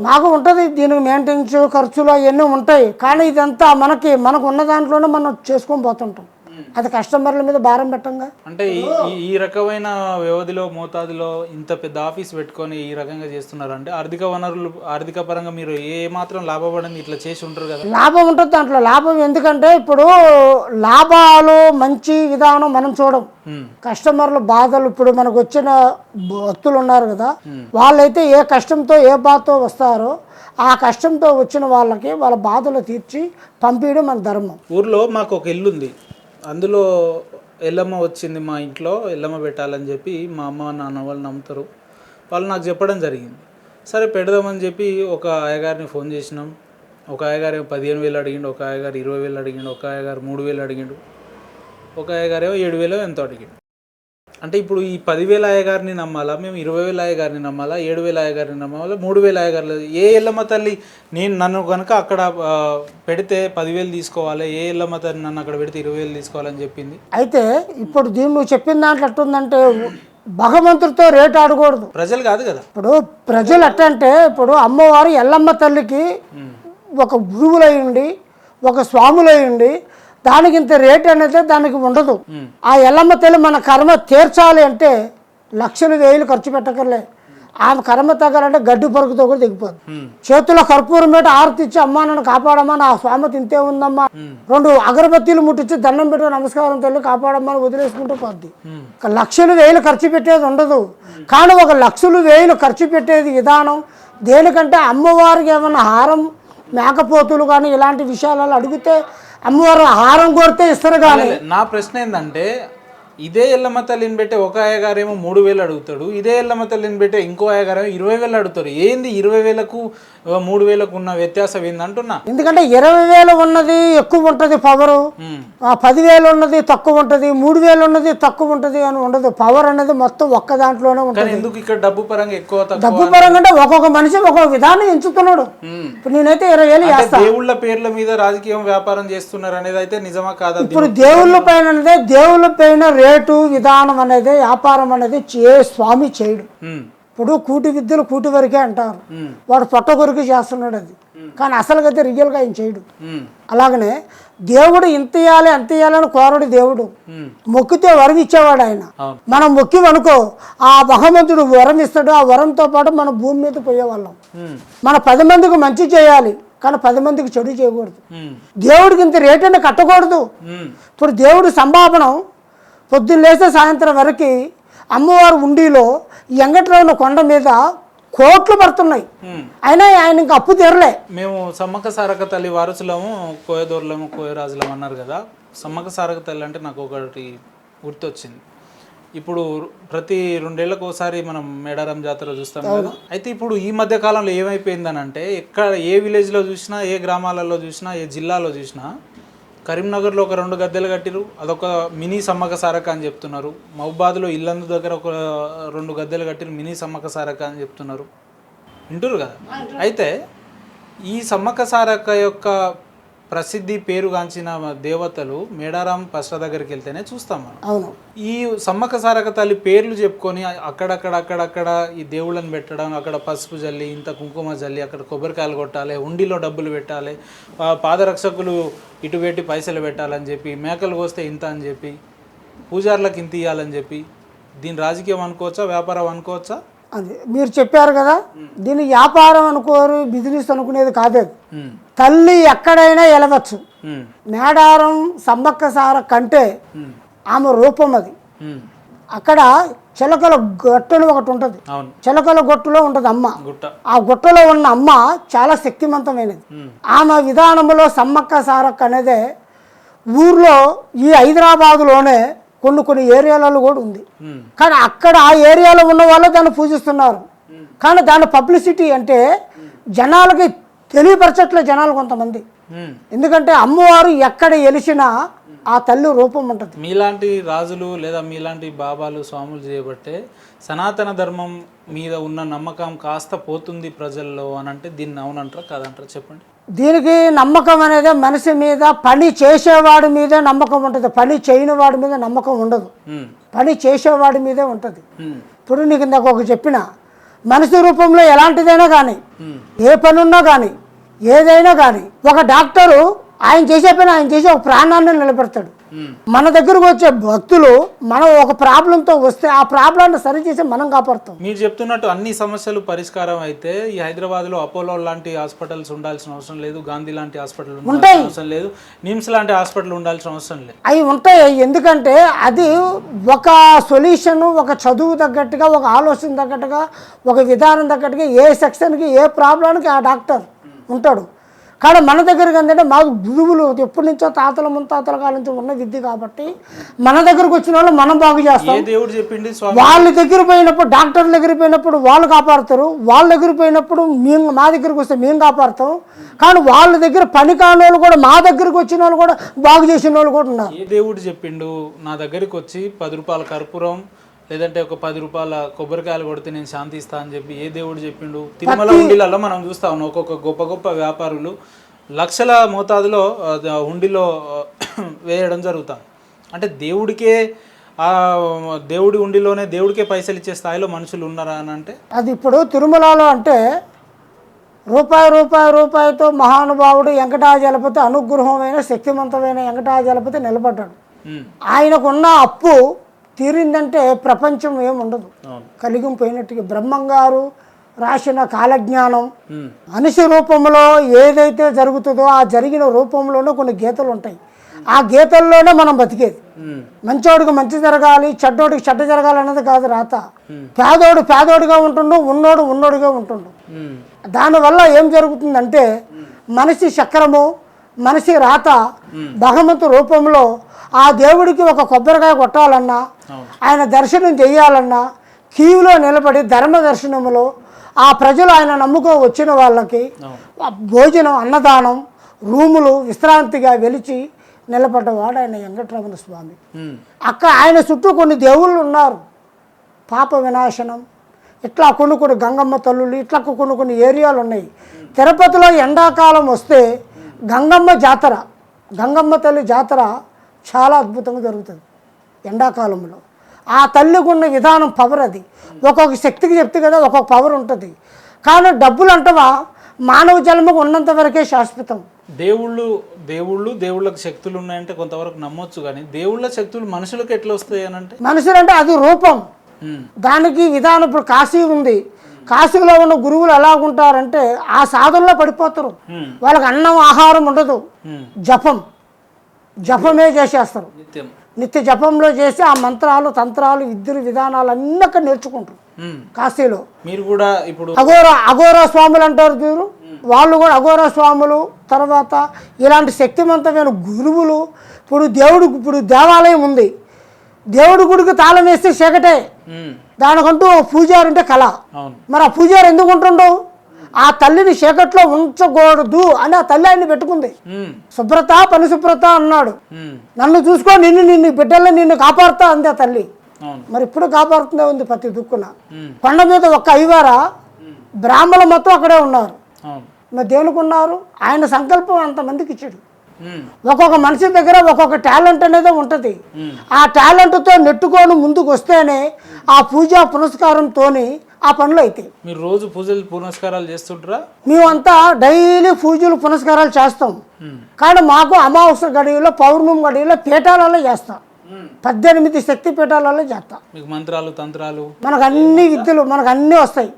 [SPEAKER 1] మాకు ఉంటుంది దీనికి మెయింటెనెన్స్ ఖర్చులు అవన్నీ ఉంటాయి. కానీ ఇదంతా మనకు ఉన్న దాంట్లోనే మనం చేసుకొని పోతుంటాం. అది కస్టమర్ల మీద భారం పెట్టంగా.
[SPEAKER 2] అంటే ఈ రకమైన వ్యవధిలో మోతాదులో ఇంత పెద్ద ఆఫీస్ పెట్టుకొని ఈ రకంగా చేస్తున్నారు అంటే ఆర్థిక వనరులు, ఆర్థిక పరంగా మీరు ఏ మాత్రం లాభపడని ఇట్లా చేసి ఉంటారు కదా?
[SPEAKER 1] లాభం ఉంటుంది దాంట్లో. లాభం ఎందుకంటే ఇప్పుడు లాభాలు మంచి విధానం మనం చూడం, కస్టమర్ల బాధలు. ఇప్పుడు మనకు వచ్చిన భక్తులు ఉన్నారు కదా, వాళ్ళైతే ఏ కష్టంతో ఏ బాధతో వస్తారో ఆ కష్టంతో వచ్చిన వాళ్ళకి వాళ్ళ బాధలు తీర్చి పంపించడం మన ధర్మం.
[SPEAKER 2] ఊర్లో మాకు ఒక ఇల్లు ఉంది, అందులో ఎల్లమ్మ వచ్చింది, మా ఇంట్లో ఎల్లమ్మ పెట్టాలని చెప్పి మా అమ్మ నాన్న వాళ్ళు నమ్ముతారు. వాళ్ళు నాకు చెప్పడం జరిగింది. సరే పెడదామని చెప్పి ఒక అయ్యగారిని ఫోన్ చేసినాం. ఒక అయ్యగారు 15,000 అడిగిండు, ఒక అయ్యగారు 20,000 అడిగిండు, ఒక అయ్యగారు 3,000 అడిగిండు, ఒక అయ్యగారేమో 7,000 ఎంతో అడిగిండు. అంటే ఇప్పుడు ఈ 10,000 అయ్యగారిని నమ్మాలా, మేము 20,000 అయ్యగారిని నమ్మాలా, 7,000 అయ్యగారిని నమ్మాలా, 3,000 అయ్యగారు? ఏ ఎల్లమ్మ తల్లి నన్ను కనుక అక్కడ పెడితే 10,000 తీసుకోవాలి, ఏ ఎల్లమ్మ తల్లి నన్ను అక్కడ పెడితే 20,000 తీసుకోవాలని చెప్పింది.
[SPEAKER 1] అయితే ఇప్పుడు దీన్ని నువ్వు చెప్పిన దాంట్లో ఎట్టుందంటే భగవంతుడితో రేటు ఆడకూడదు,
[SPEAKER 2] ప్రజలు కాదు కదా.
[SPEAKER 1] ఇప్పుడు ప్రజలు ఎట్టంటే ఇప్పుడు అమ్మవారు ఎల్లమ్మ తల్లికి ఒక గురువులై ఉండి ఒక స్వాములై ఉండి దానికి ఇంత రేట్ అనేది దానికి ఉండదు. ఆ ఎల్లమ్మ తల్లి మన కర్మ తీర్చాలి అంటే లక్షలు వేలు ఖర్చు పెట్టకర్లే. ఆమె కర్మ తగ్గాలంటే గడ్డి పరుగుతో కూడా దిగిపోదు. చేతిలో కర్పూరం మీద ఆరతి ఇచ్చి అమ్మా నన్ను కాపాడమ్మా, నా స్వామి తింటే ఉందమ్మా, 2 అగరబత్తీలు ముట్టించి దండం పెట్టి నమస్కారం తల్లి కాపాడమ్మా అని వదిలేసుకుంటూ పోద్ది. లక్షలు వేలు ఖర్చు పెట్టేది ఉండదు. కానీ ఒక లక్షలు వేలు ఖర్చు పెట్టేది విధానం దేనికంటే అమ్మవారికి ఏమన్నా హారం, మేకపోతులు కానీ ఇలాంటి విషయాలలో అడిగితే అమ్మవారు హారం కోరితే ఇస్తారు. కానీ
[SPEAKER 2] నా ప్రశ్న ఏంటంటే ఇదే ఎల్లమ్మ తల్లిని పెట్టే ఒక అయ్యగారేమో 3,000 అడుగుతాడు, ఇదే ఎల్లమ్మ తల్లిని పెట్టే ఇంకో అయ్యగారేమో 20,000 అడుగుతారు. ఏంది 20,000కు 3,000కు ఉన్న వ్యత్యాసం ఏంది అంటున్నా.
[SPEAKER 1] ఎందుకంటే 20,000 ఉన్నది ఎక్కువ ఉంటుంది పవరు, 10,000 ఉన్నది తక్కువ ఉంటుంది, 3,000 ఉన్నది తక్కువ ఉంటుంది అని ఉండదు. పవర్ అనేది మొత్తం ఒక్క దాంట్లోనే ఉంటుంది.
[SPEAKER 2] ఎందుకు ఇక్కడ డబ్బు పరంగా ఎక్కువ
[SPEAKER 1] డబ్బు పరంగా అంటే ఒక్కొక్క మనిషి ఒక్కొక్క విధానం ఎంచుతున్నాడు. ఇప్పుడు నేనైతే 20,000 చేస్తాను.
[SPEAKER 2] దేవుళ్ళ పేర్ల మీద రాజకీయం వ్యాపారం చేస్తున్నారు అనేది అయితే నిజమా కాదా?
[SPEAKER 1] ఇప్పుడు దేవుళ్ళ పైన దేవుళ్ళ పైన రేటు విధానం అనేది వ్యాపారం అనేది ఏ స్వామి చేయడు. ఇప్పుడు కూటి విద్యలు కూటి వరకే అంటారు, వాడు పొట్ట కొరికి చేస్తున్నాడు అది, కానీ అసలుగైతే రియల్గా ఆయన చేయడు. అలాగనే దేవుడు ఇంత ఇయ్యాలి అంత ఇయ్యాలని కోరడు దేవుడు, మొక్కితే వరం ఇచ్చేవాడు ఆయన. మనం మొక్కివనుకో ఆ భగవంతుడు వరం ఇస్తాడు, ఆ వరంతో పాటు మనం భూమి మీద పోయేవాళ్ళం. మన 10 మందికి మంచి చేయాలి కానీ 10 మందికి చెడు చేయకూడదు. దేవుడికి ఇంత రేటని కట్టకూడదు. ఇప్పుడు దేవుడు సంభావనం పొద్దున్న లేస్తే సాయంత్రం వరకు అమ్మవారు ఉండిలో ఎంగట్లో ఉన్న కొండ మీద కోట్లు పడుతున్నాయి, అయినా ఆయన ఇంకా అప్పు తీరలే.
[SPEAKER 2] మేము సమ్మక్క సారక్క తల్లి వారసులము, కోయదోర్లము, కోయరాజులము అన్నారు కదా. సమ్మక్క సారక్క తల్లి అంటే నాకు ఒకటి గుర్తొచ్చింది. ఇప్పుడు ప్రతి 2 ఏళ్ళకు ఒకసారి మనం మేడారం జాతర చూస్తాం కదా. అయితే ఇప్పుడు ఈ మధ్య కాలంలో ఏమైపోయిందని అంటే, ఎక్కడ ఏ విలేజ్లో చూసినా, ఏ గ్రామాలలో చూసినా, ఏ జిల్లాలో చూసినా, కరీంనగర్లో ఒక 2 గద్దెలు కట్టిరు, అదొక మినీ సమ్మక్క సారక్క అని చెప్తున్నారు. మహబాద్లో ఇల్లందు దగ్గర ఒక 2 గద్దెలు కట్టిరు, మినీ సమ్మక్క సారక్క అని చెప్తున్నారు. వింటురు కదా. అయితే ఈ సమ్మక్క సారక్క యొక్క ప్రసిద్ధి పేరుగాంచిన దేవతలు మేడారం పసర దగ్గరికి వెళ్తేనే చూస్తాం మనం. ఈ సమ్మక్క సారక్క తల్లి పేర్లు చెప్పుకొని అక్కడక్కడ ఈ దేవుళ్ళని పెట్టడం, అక్కడ పసుపు జల్లి, ఇంత కుంకుమ జల్లి, అక్కడ కొబ్బరికాయలు కొట్టాలి, ఉండిలో డబ్బులు పెట్టాలి, పాదరక్షకులు ఇటు పెట్టి పైసలు పెట్టాలని చెప్పి, మేకలు కోస్తే ఇంత అని చెప్పి, పూజార్లకు ఇంత ఇవ్వాలని చెప్పి, దీని రాజకీయం అనుకోవచ్చా, వ్యాపారం అనుకోవచ్చా?
[SPEAKER 1] అది మీరు చెప్పారు కదా, దీన్ని వ్యాపారం అనుకోరు, బిజినెస్ అనుకునేది కాదు. తల్లి ఎక్కడైనా ఎలవచ్చు. మేడారం సమ్మక్క సారక్క కంటే ఆమె రూపం అది. అక్కడ చిలకల గొట్టలు ఒకటి ఉంటుంది, చిలకల గొట్టులో ఉంటుంది అమ్మ. ఆ గుట్టలో ఉన్న అమ్మ చాలా శక్తివంతమైనది. ఆమె విధానంలో సమ్మక్క సారక్క అనేది ఊర్లో ఈ హైదరాబాదులోనే కొన్ని ఏరియాలలో కూడా ఉంది. కానీ అక్కడ ఆ ఏరియాలో ఉన్న వాళ్ళు దాన్ని పూజిస్తున్నారు. కానీ దాని పబ్లిసిటీ అంటే జనాలకి తెలియపరచట్లే జనాలు కొంతమంది. ఎందుకంటే అమ్మవారు ఎక్కడ ఎలిసినా ఆ తల్లి రూపం ఉంటుంది.
[SPEAKER 2] మీలాంటి రాజులు లేదా మీలాంటి బాబాలు స్వాములు చేయబట్టే సనాతన ధర్మం మీద ఉన్న నమ్మకం కాస్త పోతుంది ప్రజల్లో అని అంటే దీన్ని అవునంటారా కాదంటారా చెప్పండి.
[SPEAKER 1] దీనికి నమ్మకం అనేది మనిషి మీద, పని చేసేవాడి మీదే నమ్మకం ఉంటుంది, పని చేయని వాడి మీద నమ్మకం ఉండదు. పని చేసేవాడి మీదే ఉంటుంది. ఇప్పుడు నీకు ఇందాక ఒక చెప్పిన మనిషి రూపంలో ఎలాంటిదైనా కానీ, ఏ పని ఉన్నా కానీ, ఏదైనా కానీ, ఒక డాక్టరు ఆయన చేసే పని ఆయన చేసి ఒక ప్రాణాన్ని నిలబెడతాడు. మన దగ్గరకు వచ్చే భక్తులు మనం ఒక ప్రాబ్లంతో వస్తే ఆ ప్రాబ్లాన్ని సరి చేసి మనం కాపాడుతాం.
[SPEAKER 2] మీరు చెప్తున్నట్టు అన్ని సమస్యలు పరిష్కారం అయితే ఈ హైదరాబాద్లో అపోలో లాంటి హాస్పిటల్స్ ఉండాల్సిన అవసరం లేదు, గాంధీ లాంటి హాస్పిటల్ ఉండాల్సిన అవసరం లేదు, నిమ్స్ లాంటి హాస్పిటల్ ఉండాల్సిన అవసరం లేదు.
[SPEAKER 1] అవి ఉంటాయి. ఎందుకంటే అది ఒక సొల్యూషన్, ఒక చదువు తగ్గట్టుగా, ఒక ఆలోచన తగ్గట్టుగా, ఒక విధానం తగ్గట్టుగా, ఏ సెక్షన్కి ఏ ప్రాబ్లానికి ఆ డాక్టర్ ఉంటాడు. కానీ మన దగ్గరకు ఏంటంటే మాకు గురువులు ఎప్పటి నుంచో తాతల ముత్తాతల కాలం నుంచి ఉన్న విద్య కాబట్టి మన దగ్గరకు వచ్చిన వాళ్ళు మనం బాగు చేస్తాం.
[SPEAKER 2] దేవుడు చెప్పింది
[SPEAKER 1] వాళ్ళ దగ్గర పోయినప్పుడు, డాక్టర్ దగ్గర పోయినప్పుడు వాళ్ళు కాపాడుతారు, వాళ్ళ దగ్గర పోయినప్పుడు మేము మా దగ్గరకు వస్తే మేము కాపాడుతాం. కానీ వాళ్ళ దగ్గర పని కాని వాళ్ళు కూడా మా దగ్గరకు వచ్చిన వాళ్ళు కూడా బాగు చేసిన వాళ్ళు కూడా ఉన్నారు.
[SPEAKER 2] ఏ దేవుడు చెప్పిండు నా దగ్గరికి వచ్చి 10 రూపాయల కర్పూరం లేదంటే ఒక 10 రూపాయల కొబ్బరికాయలు కొడితే నేను శాంతిస్తా అని చెప్పి ఏ దేవుడు చెప్పిండు? తిరుమల హుండీలలో మనం చూస్తా ఉన్నాం ఒక్కొక్క గొప్ప గొప్ప వ్యాపారులు లక్షల మోతాదులో హుండీలో వేయడం జరుగుతుంది. అంటే దేవుడికే దేవుడి హుండీలోనే దేవుడికే పైసలు ఇచ్చే స్థాయిలో మనుషులు ఉన్నారా అని అంటే
[SPEAKER 1] అది ఇప్పుడు తిరుమలలో అంటే రూపాయితో మహానుభావుడు వెంకటాచలపతి అనుగ్రహమైన శక్తివంతమైన వెంకటాచలపతి నిలబడ్డాడు. ఆయనకున్న అప్పు తీరిందంటే ప్రపంచం ఏముండదు, కలిగిపోయినట్టుగా. బ్రహ్మంగారు రాసిన కాలజ్ఞానం మనిషి రూపంలో ఏదైతే జరుగుతుందో ఆ జరిగిన రూపంలోనే కొన్ని గీతలు ఉంటాయి. ఆ గీతల్లోనే మనం బతికేది. మంచోడికి మంచి జరగాలి, చెడ్డోడికి చెడ్డ జరగాలి అన్నది కాదు రాత. పేదోడు పేదోడిగా ఉంటుండు, ఉన్నోడుగా ఉంటుండు. దానివల్ల ఏం జరుగుతుందంటే మనిషి చక్రము మనిషి రాత భగవంతు రూపంలో ఆ దేవుడికి ఒక కొబ్బరికాయ కొట్టాలన్నా, ఆయన దర్శనం చేయాలన్నా క్యూలో నిలబడి ధర్మ దర్శనంలో ఆ ప్రజలు ఆయన నమ్ముకో వచ్చిన వాళ్ళకి భోజనం, అన్నదానం, రూములు విశ్రాంతిగా వెలిచి నిలబడ్డవాడు ఆయన వెంకటరమణ స్వామి. ఆయన చుట్టూ కొన్ని దేవుళ్ళు ఉన్నారు. పాప వినాశనం, ఇట్లా కొన్ని గంగమ్మ తల్లులు, ఇట్లా కొన్ని ఏరియాలు ఉన్నాయి. తిరుపతిలో ఎండాకాలం వస్తే గంగమ్మ జాతర, గంగమ్మ తల్లి జాతర చాలా అద్భుతంగా జరుగుతుంది ఎండాకాలంలో. ఆ తల్లికి ఉన్న విధానం పవర్ అది. ఒక్కొక్క శక్తికి చెప్తే కదా ఒక్కొక్క పవర్ ఉంటుంది. కానీ డబ్బులు అంటవా మానవ జన్మకు ఉన్నంత వరకే శాశ్వతం.
[SPEAKER 2] దేవుళ్ళకి శక్తులు ఉన్నాయంటే కొంతవరకు నమ్మొచ్చు, కానీ దేవుళ్ళ శక్తులు మనుషులకు ఎట్లా వస్తాయి అని అంటే,
[SPEAKER 1] మనుషులు అంటే అది రూపం, దానికి విధానం. ఇప్పుడు కాశీ ఉంది, కాశీలో ఉన్న గురువులు ఎలా ఉంటారంటే ఆ సాధనలో పడిపోతారు. వాళ్ళకి అన్నం ఆహారం ఉండదు, జపమే చేసేస్తారు. నిత్య జపంలో చేసి ఆ మంత్రాలు, తంత్రాలు, విద్యులు, విధానాలు అన్నీ అక్కడ నేర్చుకుంటారు కాశీలో.
[SPEAKER 2] మీరు కూడా ఇప్పుడు
[SPEAKER 1] అఘోరా స్వాములు అంటారు చూరు, వాళ్ళు కూడా అఘోరా స్వాములు. తర్వాత ఇలాంటి శక్తివంతమైన గురువులు. ఇప్పుడు దేవాలయం ఉంది, దేవుడి గుడికి తాళం వేస్తే చీకటే, దానికంటూ పూజారి ఉంటే కళ. మరి ఆ పూజారి ఎందుకు ఉంటుండవు? ఆ తల్లిని చీకట్లో ఉంచకూడదు అని ఆ తల్లి ఆయన్ని పెట్టుకుంది. శుభ్రత పరిశుభ్రత అన్నాడు. నన్ను చూసుకో, నిన్ను బిడ్డల్ని నిన్ను కాపాడుతా అంది ఆ తల్లి. మరి ఇప్పుడు కాపాడుతుందే ఉంది ప్రతి దుక్కున. కొండ మీద ఒక్క అయ్యవారా, బ్రాహ్మణులు మొత్తం అక్కడే ఉన్నారు. మరి దేనికి ఉన్నారు? ఆయన సంకల్పం అంతమందికి ఇచ్చాడు. ఒక్కొక్క మనిషి దగ్గర ఒక్కొక్క టాలెంట్ అనేది ఉంటుంది. ఆ టాలెంట్తో నెట్టుకొని ముందుకు వస్తేనే ఆ పూజా పునస్కారంతో ఆ పనులు అవుతాయి.
[SPEAKER 2] మీరు రోజు పూజలు పునస్కారాలు చేస్తుంటారా?
[SPEAKER 1] మేమంతా డైలీ పూజలు పునస్కారాలు చేస్తాం. కానీ మాకు అమావాస్య గడియలో, పౌర్ణమి గడియలో పీఠాలలో చేస్తాం. 18 శక్తి పీఠాలలో చేస్తాం.
[SPEAKER 2] మంత్రాలు, తంత్రాలు,
[SPEAKER 1] మనకు అన్ని విద్యలు మనకు అన్నీ వస్తాయి.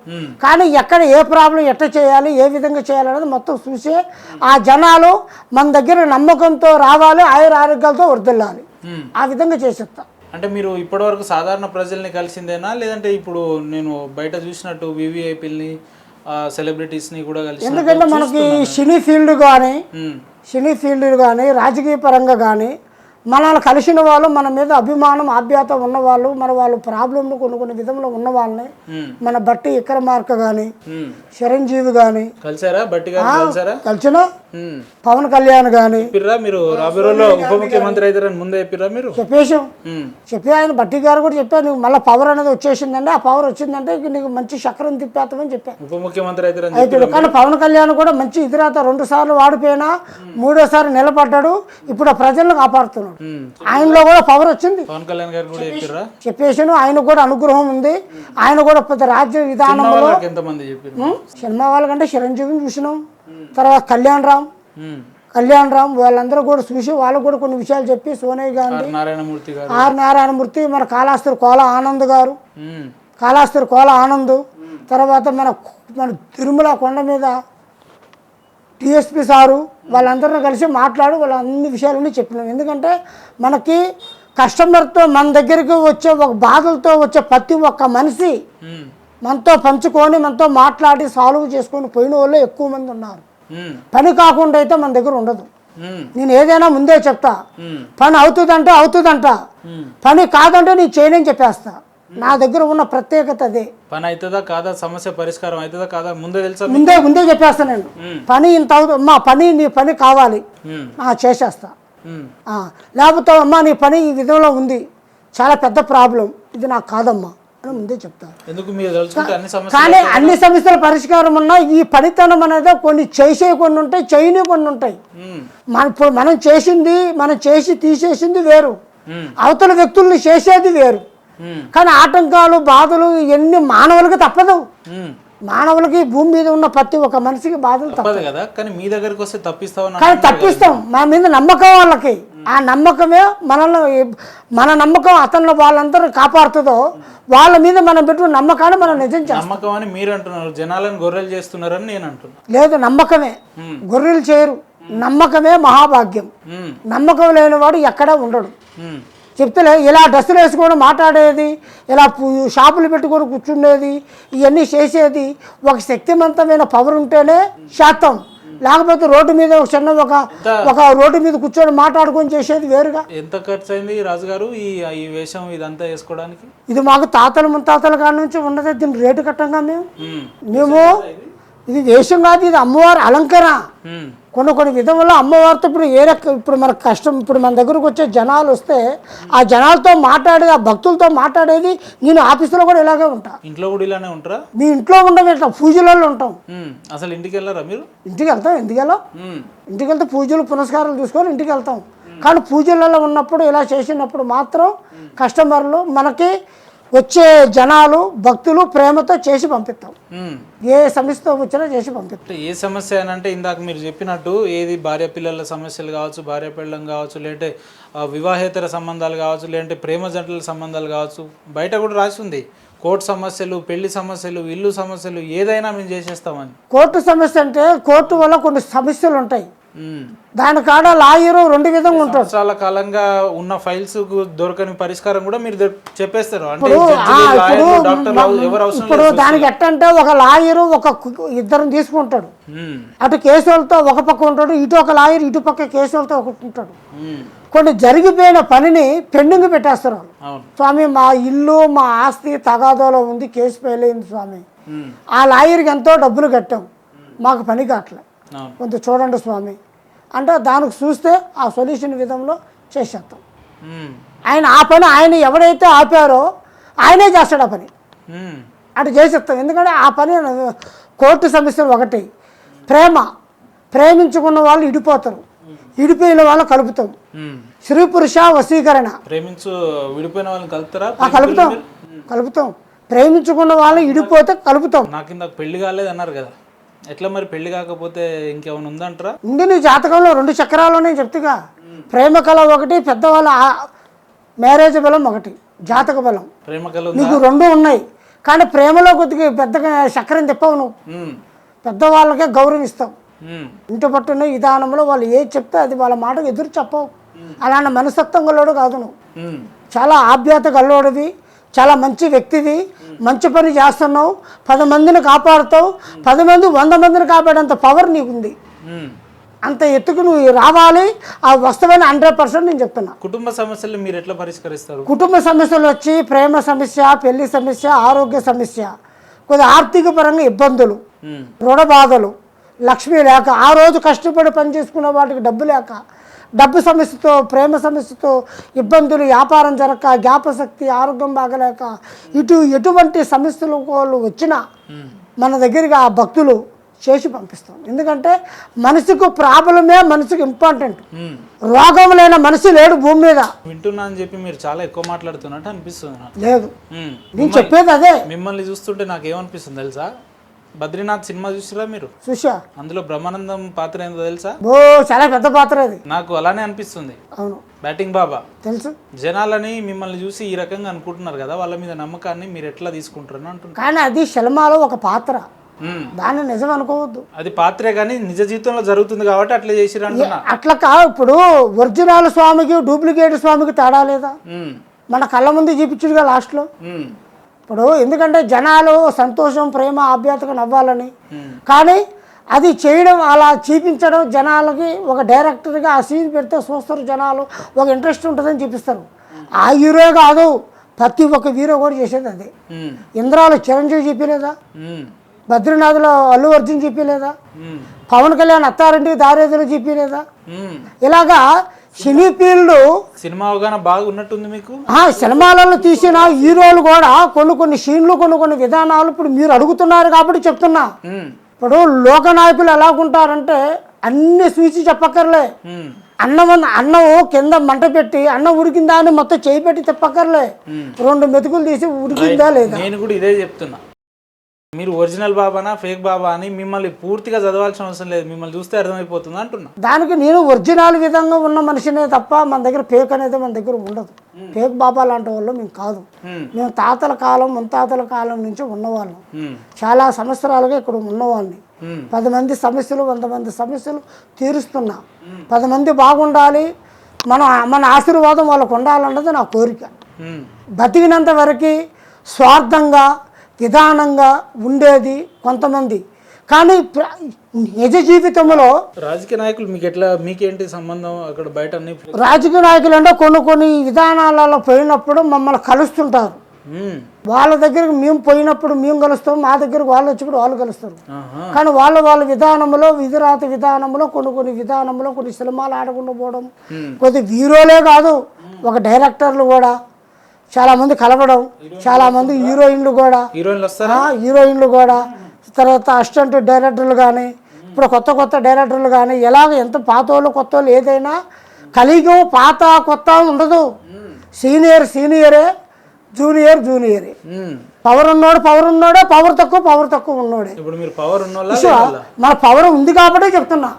[SPEAKER 1] కానీ ఎక్కడ ఏ ప్రాబ్లం ఎట్లా చేయాలి, ఏ విధంగా చేయాలనేది మొత్తం చూసి ఆ జనాలు మన దగ్గర నమ్మకంతో రావాలి, ఆరోగ్యాలతో వర్ధిల్లాలి. ఆ విధంగా చేసేస్తాం.
[SPEAKER 2] అంటే మీరు ఇప్పటివరకు సాధారణ ప్రజల్ని కలిసిందేనా, లేదంటే ఇప్పుడు నేను బయట చూసినట్టు వివిఐపీలని, సెలబ్రిటీస్ని కూడా కలిసి?
[SPEAKER 1] ఎందుకంటే మనకి సినీ ఫీల్డ్ కానీ రాజకీయ పరంగా కానీ మనల్ని కలిసిన వాళ్ళు, మన మీద అభిమానం, ఆప్యాయత ఉన్నవాళ్ళు, మన వాళ్ళు ప్రాబ్లంలు కొన్ని విధంలో ఉన్న వాళ్ళని, మన బట్టి విక్రమార్క కానీ, చిరంజీవి కానీ కలిసిన, పవన్ కళ్యాణ్ కానీ.
[SPEAKER 2] మీరు రాబోయే ఉప ముఖ్యమంత్రి అవుతారని ముందే చెప్పిరా? మీరు
[SPEAKER 1] చెప్పి ఆయన బట్టి గారు కూడా చెప్పారు, నీకు మళ్ళీ పవర్ అనేది వచ్చేసిందంటే, ఆ పవర్ వచ్చిందంటే నీకు మంచి చక్రం తిప్పేస్తామని చెప్పాను.
[SPEAKER 2] ఉప ముఖ్యమంత్రి అవుతారు.
[SPEAKER 1] కానీ పవన్ కళ్యాణ్ కూడా మంచి ఎదురాత 2 సార్లు వాడిపోయినా 3వసారి నిలబడ్డాడు. ఇప్పుడు ఆ ప్రజలను కాపాడుతున్నాడు. ఆయనలో కూడా పవర్ వచ్చింది.
[SPEAKER 2] పవన్ కళ్యాణ్ గారు కూడా
[SPEAKER 1] చెప్పేసాను. ఆయన కూడా అనుగ్రహం ఉంది. ఆయన కూడా పెద్ద రాజ్య విధానంలో సినిమా వాళ్ళకంటే చిరంజీవిని చూసినాం. తర్వాత కళ్యాణ్ రామ్ వాళ్ళందరూ కూడా చూసి వాళ్ళకు కూడా కొన్ని విషయాలు చెప్పి, సోనియా గాంధీ, ఆర్ నారాయణమూర్తి, మన కాళహస్తి కోల ఆనంద్, తర్వాత మన తిరుమల కొండ మీద టీఎస్పీ సారు, వాళ్ళందరినీ కలిసి మాట్లాడి వాళ్ళ అన్ని విషయాలన్నీ చెప్పినాం. ఎందుకంటే మనకి కస్టమర్తో మన దగ్గరికి వచ్చే ఒక బాధలతో వచ్చే ప్రతి ఒక్క మనిషి మనతో పంచుకొని, మనతో మాట్లాడి సాల్వ్ చేసుకొని పోయిన వాళ్ళు ఎక్కువ మంది ఉన్నారు. పని కాకుండా అయితే మన దగ్గర ఉండదు. నేను ఏదైనా ముందే చెప్తా, పని అవుతుందంట, పని కాదంటే నేను చేయనని చెప్పేస్తా. నా దగ్గర ఉన్న ప్రత్యేకత అదే.
[SPEAKER 2] పని అవుతుందా కాదా, సమస్య పరిష్కారం అవుతుందా కాదా ముందే తెలుసా?
[SPEAKER 1] ముందే చెప్పేస్తా నేను. పని ఇంత అవుతుంది, నీ పని కావాలి, చేసేస్తా. లేకపోతే అమ్మా నీ పని ఈ విధంలో ఉంది, చాలా పెద్ద ప్రాబ్లం, ఇది నాకు కాదమ్మా అని ముందే చెప్తాను. కానీ అన్ని సమస్యల పరిష్కారం ఉన్నా ఈ పనితనం అనేది కొన్ని చేసే కొన్ని ఉంటాయి, చేయని కొన్ని ఉంటాయి. మనం చేసి తీసేసింది వేరు, అవతల వ్యక్తుల్ని చేసేది వేరు. కానీ ఆటంకాలు, బాధలు ఇవన్నీ మానవులకి తప్పదు. మానవులకి భూమి మీద ఉన్న ప్రతి ఒక్క మనిషికి బాధలు తప్పదు
[SPEAKER 2] కదా. కానీ మీ దగ్గరికి వస్తే
[SPEAKER 1] తప్పిస్తాం. మన మీద నమ్మకం వాళ్ళకి, ఆ నమ్మకమే మన నమ్మకం అతను వాళ్ళందరూ కాపాడుతుందో వాళ్ళ మీద మనం పెట్టుకున్న నమ్మకాన్ని మనం నిజం చేస్తాం.
[SPEAKER 2] నమ్మకం అని మీరు అంటున్నారు, జనాలను గొర్రెలు చేస్తున్నారని నేను అంటున్నాను.
[SPEAKER 1] లేదు, నమ్మకమే, గొర్రెలు చేయరు. నమ్మకమే మహాభాగ్యం. నమ్మకం లేనివాడు ఎక్కడా ఉండడు. చెప్తలే ఇలా డ్రెస్సులు వేసుకొని మాట్లాడేది, ఇలా షాపులు పెట్టుకొని కూర్చుండేది, ఇవన్నీ చేసేది ఒక శక్తివంతమైన పవర్ ఉంటేనే శాతం. లేకపోతే రోడ్డు మీద ఒక చిన్న ఒక రోడ్డు మీద కూర్చొని మాట్లాడుకొని చేసేది వేరుగా.
[SPEAKER 2] ఎంత ఖర్చు అయింది రాజుగారు ఈ వేషం ఇదంతా వేసుకోవడానికి?
[SPEAKER 1] ఇది మాకు తాతల ముత్తాతల కాడ నుంచి ఉన్నదే. దీనికి రేటు కట్టంగా మేము ఇది వేషం కాదు, ఇది అమ్మవారి అలంకరణ. కొన్ని విధంలో అమ్మవారితో ఇప్పుడు మనకు కష్టం. ఇప్పుడు మన దగ్గరకు వచ్చే జనాలు వస్తే ఆ జనాలతో మాట్లాడేది, ఆ భక్తులతో మాట్లాడేది నేను ఆఫీసులో కూడా ఇలాగే ఉంటా.
[SPEAKER 2] ఇంట్లో కూడా ఇలానే ఉంటారా?
[SPEAKER 1] మీ ఇంట్లో ఉండవు, ఇట్లా పూజలలో ఉంటాం.
[SPEAKER 2] అసలు ఇంటికి వెళ్ళారా మీరు?
[SPEAKER 1] ఇంటికి వెళ్తాం. ఇంటికి వెళ్తే పూజలు పునస్కారాలు చూసుకొని ఇంటికి వెళ్తాం. కానీ పూజలలో ఉన్నప్పుడు ఇలా చేసినప్పుడు మాత్రం కస్టమర్లు మనకి వచ్చే జనాలు భక్తులు ప్రేమతో చేసి పంపిస్తాం. ఏ సమస్యతో వచ్చినా చేసి పంపిస్తాం.
[SPEAKER 2] ఏ సమస్య అని అంటే ఇందాక మీరు చెప్పినట్టు ఏది భార్య పిల్లల సమస్యలు కావచ్చు, భార్య పిల్లలం కావచ్చు, లేదంటే వివాహేతర సంబంధాలు కావచ్చు, లేదంటే ప్రేమ జంటల సంబంధాలు కావచ్చు, బయట కూడా రాసి ఉంది కోర్టు సమస్యలు, పెళ్లి సమస్యలు, ఇల్లు సమస్యలు, ఏదైనా మేము చేసేస్తామని.
[SPEAKER 1] కోర్టు సమస్య అంటే కోర్టు వల్ల కొన్ని సమస్యలు ఉంటాయి. దాని కాడ లాయరు రెండు విధంగా ఉంటారు.
[SPEAKER 2] చాలా కాలంగా ఉన్న ఫైల్స్ దొరకని పరిష్కారం కూడా మీరు చెప్పేస్తారు.
[SPEAKER 1] ఇప్పుడు దానికి ఎట్టంటే ఒక లాయరు ఇద్దరిని తీసుకుంటాడు. అటు కేసులతో ఒక పక్క ఉంటాడు, ఇటు ఒక లాయర్ ఇటు పక్క కేసులతో ఒకటి ఉంటాడు. కొన్ని జరిగిపోయిన పనిని పెండింగ్ పెట్టేస్తారు. స్వామి మా ఇల్లు మా ఆస్తి తగాదాలో ఉంది, కేసు ఫెయిల్ అయింది స్వామి, ఆ లాయర్కి ఎంతో డబ్బులు కట్టాం, మాకు పని కావట్లే, కొంత చూడండి స్వామి అంటే దానికి చూస్తే ఆ సొల్యూషన్ విధంలో చేసేస్తాం. ఆయన ఆ పని ఆయన ఎవరైతే ఆపారో ఆయనే చేస్తాడు ఆ పని, అటు చేసేస్తాం. ఎందుకంటే ఆ పని కోర్టు సమస్యలు ఒకటి, ప్రేమించుకున్న వాళ్ళు ఇడిపోతారు, ఇడిపోయిన వాళ్ళు కలుపుతాం. స్త్రీ పురుష వశీకరణ
[SPEAKER 2] విడిపోయిన వాళ్ళని
[SPEAKER 1] కలుపుతాం. ప్రేమించుకున్న వాళ్ళు ఇడిపోతే కలుపుతాం.
[SPEAKER 2] నాకు ఇందాక పెళ్లి కాలేదు అన్నారు కదా, ఎట్లా మరి పెళ్లి కాకపోతే ఇంకేమైనా ఉందంటారా?
[SPEAKER 1] ఉంది, నీ జాతకంలో 2 చక్రాలు నేను చెప్తుగా. ప్రేమ కళ ఒకటి, పెద్దవాళ్ళ మ్యారేజ్ బలం ఒకటి, జాతక బలం.
[SPEAKER 2] ప్రేమ కళ
[SPEAKER 1] నీకు 2 ఉన్నాయి. కానీ ప్రేమలో కొద్దిగా పెద్దగా చక్రం తిప్పవు నువ్వు. పెద్దవాళ్ళకే గౌరవిస్తావు. ఇంటి పట్టున్న విధానంలో వాళ్ళు ఏది చెప్తే అది వాళ్ళ మాటకు ఎదురు చెప్పవు. అలాంటి మనస్తత్వం గల్లోడు కాదు నువ్వు. చాలా ఆప్యాయత గల్లోడివి, చాలా మంచి వ్యక్తివి, మంచి పని చేస్తున్నావు, 10 మందిని కాపాడుతావు. 10 మంది 100 మందిని కాపాడేంత పవర్ నీకుంది. అంత ఎత్తుకు నువ్వు రావాలి. ఆ వస్తువని 100% నేను చెప్తున్నా.
[SPEAKER 2] కుటుంబ సమస్యలు మీరు ఎట్లా పరిష్కరిస్తారు?
[SPEAKER 1] కుటుంబ సమస్యలు వచ్చి ప్రేమ సమస్య, పెళ్లి సమస్య, ఆరోగ్య సమస్య, కొద్దిగా ఆర్థిక పరంగా ఇబ్బందులు, రుణ బాధలు, లక్ష్మీ లేక, ఆ రోజు కష్టపడి పని చేసుకున్న వాటికి డబ్బు లేక, డబ్బు సమస్యతో, ప్రేమ సమస్యతో ఇబ్బందులు, వ్యాపారం జరగక, జ్ఞాపశక్తి, ఆరోగ్యం బాగలేక, ఎటువంటి సమస్యలు వాళ్ళు వచ్చినా మన దగ్గరికి ఆ భక్తులు చేసి పంపిస్తాం. ఎందుకంటే మనిషికి ప్రాబ్లమే మనిషికి ఇంపార్టెంట్. రోగం లేని మనిషి లేడు భూమి మీద.
[SPEAKER 2] వింటున్నా అని చెప్పి మీరు చాలా ఎక్కువ మాట్లాడుతున్నట్టు అనిపిస్తుంది.
[SPEAKER 1] లేదు, నేను చెప్పేది అదే.
[SPEAKER 2] మిమ్మల్ని చూస్తుంటే నాకు ఏమనిపిస్తుంది తెలుసా, బద్రీనాథ్ సినిమా చూసిరా మీరు?
[SPEAKER 1] చూసా.
[SPEAKER 2] అందులో బ్రహ్మానందం పాత్ర ఏందో తెలుసా?
[SPEAKER 1] చాలా పెద్ద పాత్ర అది.
[SPEAKER 2] నాకు అలానే అనిపిస్తుంది.
[SPEAKER 1] అవును,
[SPEAKER 2] బ్యాటింగ్ బాబా
[SPEAKER 1] తెలుసు.
[SPEAKER 2] జనాలని మిమ్మల్ని చూసి ఈ రకంగా అనుకుంటున్నారు కదా, వాళ్ళ మీద నమ్మకాన్ని మీరు ఎట్లా తీసుకుంటారు అంటున్నారు.
[SPEAKER 1] కానీ అది సినిమాలో ఒక పాత్ర, దాన్ని నిజం అనుకోవద్దు.
[SPEAKER 2] అది పాత్రే కానీ నిజ జీవితంలో జరుగుతుంది కాబట్టి అట్లా చేసిరు అంటున్నా.
[SPEAKER 1] అట్లా కాదు. ఇప్పుడు ఒరిజినల్ స్వామికి డూప్లికేట్ స్వామికి తేడా లేదా? మన కళ్ళ ముందు చూపించుడుగా లాస్ట్లో. ఇప్పుడు ఎందుకంటే జనాలు సంతోషం, ప్రేమ, ఆప్యాయతగా నవ్వాలని, కానీ అది చేయడం, అలా చూపించడం జనాలకి ఒక డైరెక్టర్గా ఆ సీన్ పెడితే చూస్తారు జనాలు, ఒక ఇంట్రెస్ట్ ఉంటుందని చూపిస్తారు. ఆ హీరో కాదు, ప్రతి ఒక్క హీరో కూడా చేసేది అదే. ఇంద్రాలు చిరంజీవి చెప్పలేదా? బద్రీనాథ్లో అల్లు అర్జున్ చెప్పలేదా? పవన్ కళ్యాణ్ అత్తారింటికి దారేదిలో చెప్పలేదా? ఇలాగా సినీ ఫీల్డ్
[SPEAKER 2] సినిమా అవగాహన బాగా ఉన్నట్టుంది మీకు.
[SPEAKER 1] సినిమాలలో తీసిన హీరోలు కూడా కొన్ని సీన్లు, కొన్ని విధానాలు ఇప్పుడు మీరు అడుగుతున్నారు కాబట్టి చెప్తున్నా. ఇప్పుడు లోకనాయకులు ఎలాగుంటారంటే అన్ని చూసి చెప్పక్కర్లే. అన్నం కింద మంట పెట్టి అన్నం ఉడికిందా అని మొత్తం చేయి పెట్టి చెప్పక్కర్లే. 2 మెతుకులు తీసి ఉడికిందా లేదా.
[SPEAKER 2] నేను కూడా ఇదే చెప్తున్నా. మీరు ఒరిజినల్ బాబానా ఫేక్ బాబా అని మిమ్మల్ని పూర్తిగా చదవాల్సిన అవసరం లేదు, మిమ్మల్ని చూస్తే అర్థమైపోతుంది అంటున్నా.
[SPEAKER 1] దానికి నేను ఒరిజినల్ విధంగా ఉన్న మనిషినే తప్ప మన దగ్గర ఫేక్ అనేది మన దగ్గర ఉండదు. ఫేక్ బాబా లాంటి వాళ్ళు మేము కాదు. మేము తాతల కాలం, ముత్తాతల కాలం నుంచి ఉన్నవాళ్ళం. చాలా సంవత్సరాలుగా ఇక్కడ ఉన్నవాళ్ళని. 10 మంది సమస్యలు, 100 మంది సమస్యలు తీరుస్తున్నా. 10 మంది బాగుండాలి, మన ఆశీర్వాదం వాళ్ళకు ఉండాలన్నది నా కోరిక. బతికినంత వరకు స్వార్థంగా విధానంగా ఉండేది కొంతమంది, కానీ నిజ జీవితంలో
[SPEAKER 2] రాజకీయ నాయకులు మీకేంటి సంబంధం అక్కడ బయట అన్ని
[SPEAKER 1] రాజకీయ నాయకులు అంటే కొన్ని విధానాలలో పోయినప్పుడు మమ్మల్ని కలుస్తుంటారు. వాళ్ళ దగ్గరికి మేము పోయినప్పుడు మేము కలుస్తాం, మా దగ్గరకు వాళ్ళు వచ్చినప్పుడు వాళ్ళు కలుస్తారు. కానీ వాళ్ళ విధానంలో విధిరాత విధానంలో కొన్ని విధానంలో కొన్ని సినిమాలు ఆడకుండా పోవడం, కొద్ది హీరోలే కాదు ఒక డైరెక్టర్లు కూడా చాలా మంది కలవడం, చాలా మంది హీరోయిన్లు కూడా తర్వాత అసిస్టెంట్ డైరెక్టర్లు కానీ ఇప్పుడు కొత్త డైరెక్టర్లు కానీ ఎలాగ ఎంత పాతోళ్ళు కొత్తోళ్ళు ఏదైనా కలిగి పాత కొత్త ఉండదు. సీనియరే, జూనియరే. పవర్ ఉన్నోడే, పవర్ తక్కువ ఉన్నోడే.
[SPEAKER 2] ఇప్పుడు మీరు పవర్
[SPEAKER 1] మన పవర్ ఉంది కాబట్టి చెప్తున్నా.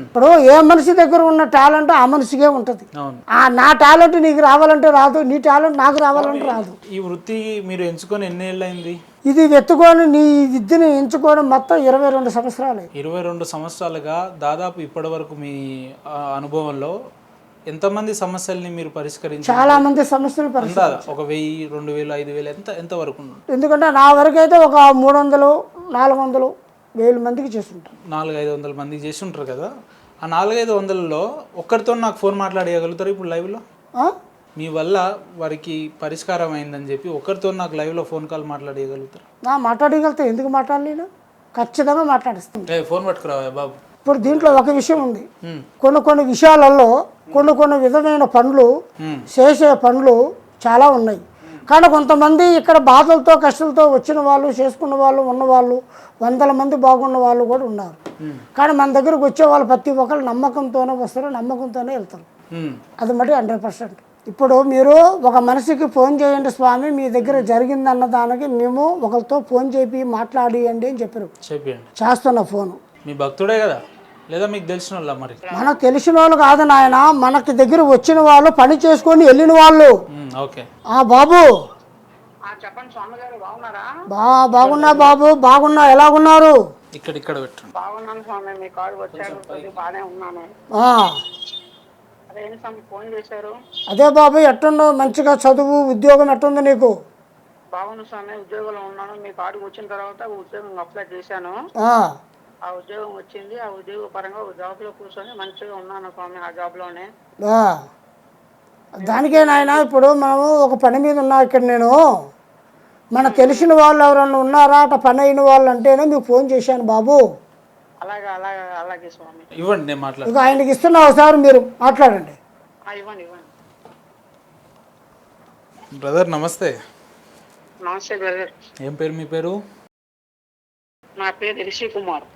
[SPEAKER 1] ఇప్పుడు ఏ మనిషి దగ్గర ఉన్న టాలెంట్ ఆ మనిషికే ఉంటుంది. నా టాలెంట్ నీకు రావాలంటే రాదు, నీ టాలెంట్ నాకు రావాలంటే రాదు.
[SPEAKER 2] ఈ వృత్తి మీరు ఎంచుకొని ఎన్ని ఏళ్ళైంది?
[SPEAKER 1] ఇది వెతుకొని నీ విద్యను ఎంచుకోవడం మొత్తం 22 సంవత్సరాలు.
[SPEAKER 2] 22 సంవత్సరాలుగా దాదాపు ఇప్పటి వరకు మీ అనుభవంలో ఎంతమంది సమస్యల్ని మీరు పరిష్కరించారు?
[SPEAKER 1] చాలా మంది సమస్యలు
[SPEAKER 2] ఒక 1000, 2000, 5000 ఎంత వరకు?
[SPEAKER 1] ఎందుకంటే నా వరకు అయితే ఒక 300, 400, 1000 మందికి చేస్తుంటారు.
[SPEAKER 2] 400-500 మందికి చేసి ఉంటారు కదా. ఆ 400-500లో ఒక్కరితో నాకు ఫోన్ మాట్లాడగలుగుతారు ఇప్పుడు లైవ్లో? మీ వల్ల వారికి పరిష్కారం అయిందని చెప్పి ఒకరితో నాకు లైవ్లో ఫోన్ కాల్ మాట్లాడగలుగుతారు?
[SPEAKER 1] మాట్లాడగలుగుతా, ఎందుకు మాట్లాడలేను? ఖచ్చితంగా మాట్లాడిస్తాను.
[SPEAKER 2] ఫోన్ పట్టుకురావా బాబు.
[SPEAKER 1] ఇప్పుడు దీంట్లో ఒక విషయం ఉంది. కొన్ని విషయాలలో కొన్ని విధమైన పనులు చేసే పనులు చాలా ఉన్నాయి. కానీ కొంతమంది ఇక్కడ బాధలతో కష్టాలతో వచ్చిన వాళ్ళు, చేసుకున్న వాళ్ళు, ఉన్నవాళ్ళు 100 మంది బాగున్న వాళ్ళు కూడా ఉన్నారు. కానీ మన దగ్గరకు వచ్చే వాళ్ళు ప్రతి ఒక్కరు నమ్మకంతోనే వస్తారు, నమ్మకంతోనే వెళ్తారు. అది మటు 100%. ఇప్పుడు మీరు ఒక మనిషికి ఫోన్ చేయండి స్వామి మీ దగ్గర జరిగిందన్న దానికి మేము ఒకరితో ఫోన్ చేపి మాట్లాడియండి అని చెప్పారు. చేస్తున్న ఫోను
[SPEAKER 2] మీ భక్తుడే కదా, లేదా మీకు తెలిసిన వాళ్ళ? మరి
[SPEAKER 1] మనకు తెలిసిన వాళ్ళు కాదు నాయన, మనకి దగ్గర వచ్చిన వాళ్ళు, పని చేసుకొని వెళ్ళిన వాళ్ళు. బాబు బాగున్నా బాబు, బాగున్నా, ఎలాగున్నారు?
[SPEAKER 2] ఇక్కడ పెట్టండి.
[SPEAKER 3] బాగున్నాను స్వామి, మీ కాడు వచ్చారు, బాగానే ఉన్నాను. ఫోన్ చేశారు?
[SPEAKER 1] అదే బాబు, ఎట్టుందో మంచిగా చదువు, ఉద్యోగం ఎట్టుంది నీకు?
[SPEAKER 3] బాగుంది స్వామి, ఉద్యోగంలో ఉన్నాను. మీ కాడికి వచ్చిన తర్వాత ఉద్యోగం అప్లై చేశాను. ఆ ఉద్యోగం వచ్చింది. ఆ ఉద్యోగ పరంగా జాబ్ లో కూర్చొని మంచిగా ఉన్నాను స్వామి, ఆ జాబ్ లోనే.
[SPEAKER 1] దానికే నాయన ఇప్పుడు మనము ఒక పని మీద ఉన్నా ఇక్కడ. నేను మనకు తెలిసిన వాళ్ళు ఎవరన్నా ఉన్నారా అట్లా పని అయిన వాళ్ళు అంటేనే మీకు ఫోన్ చేశాను బాబు.
[SPEAKER 3] అలాగే స్వామి.
[SPEAKER 2] ఇవ్వండి, నేను మాట్లాడు.
[SPEAKER 1] ఇక ఆయనకి ఇస్తున్నా, ఒకసారి మీరు మాట్లాడండి.
[SPEAKER 3] ఇవ్వండి.
[SPEAKER 2] బ్రదర్ నమస్తే.
[SPEAKER 3] నమస్తే బ్రదర్.
[SPEAKER 2] ఏం పేరు మీ పేరు?
[SPEAKER 3] నా పేరు రిషి కుమార్.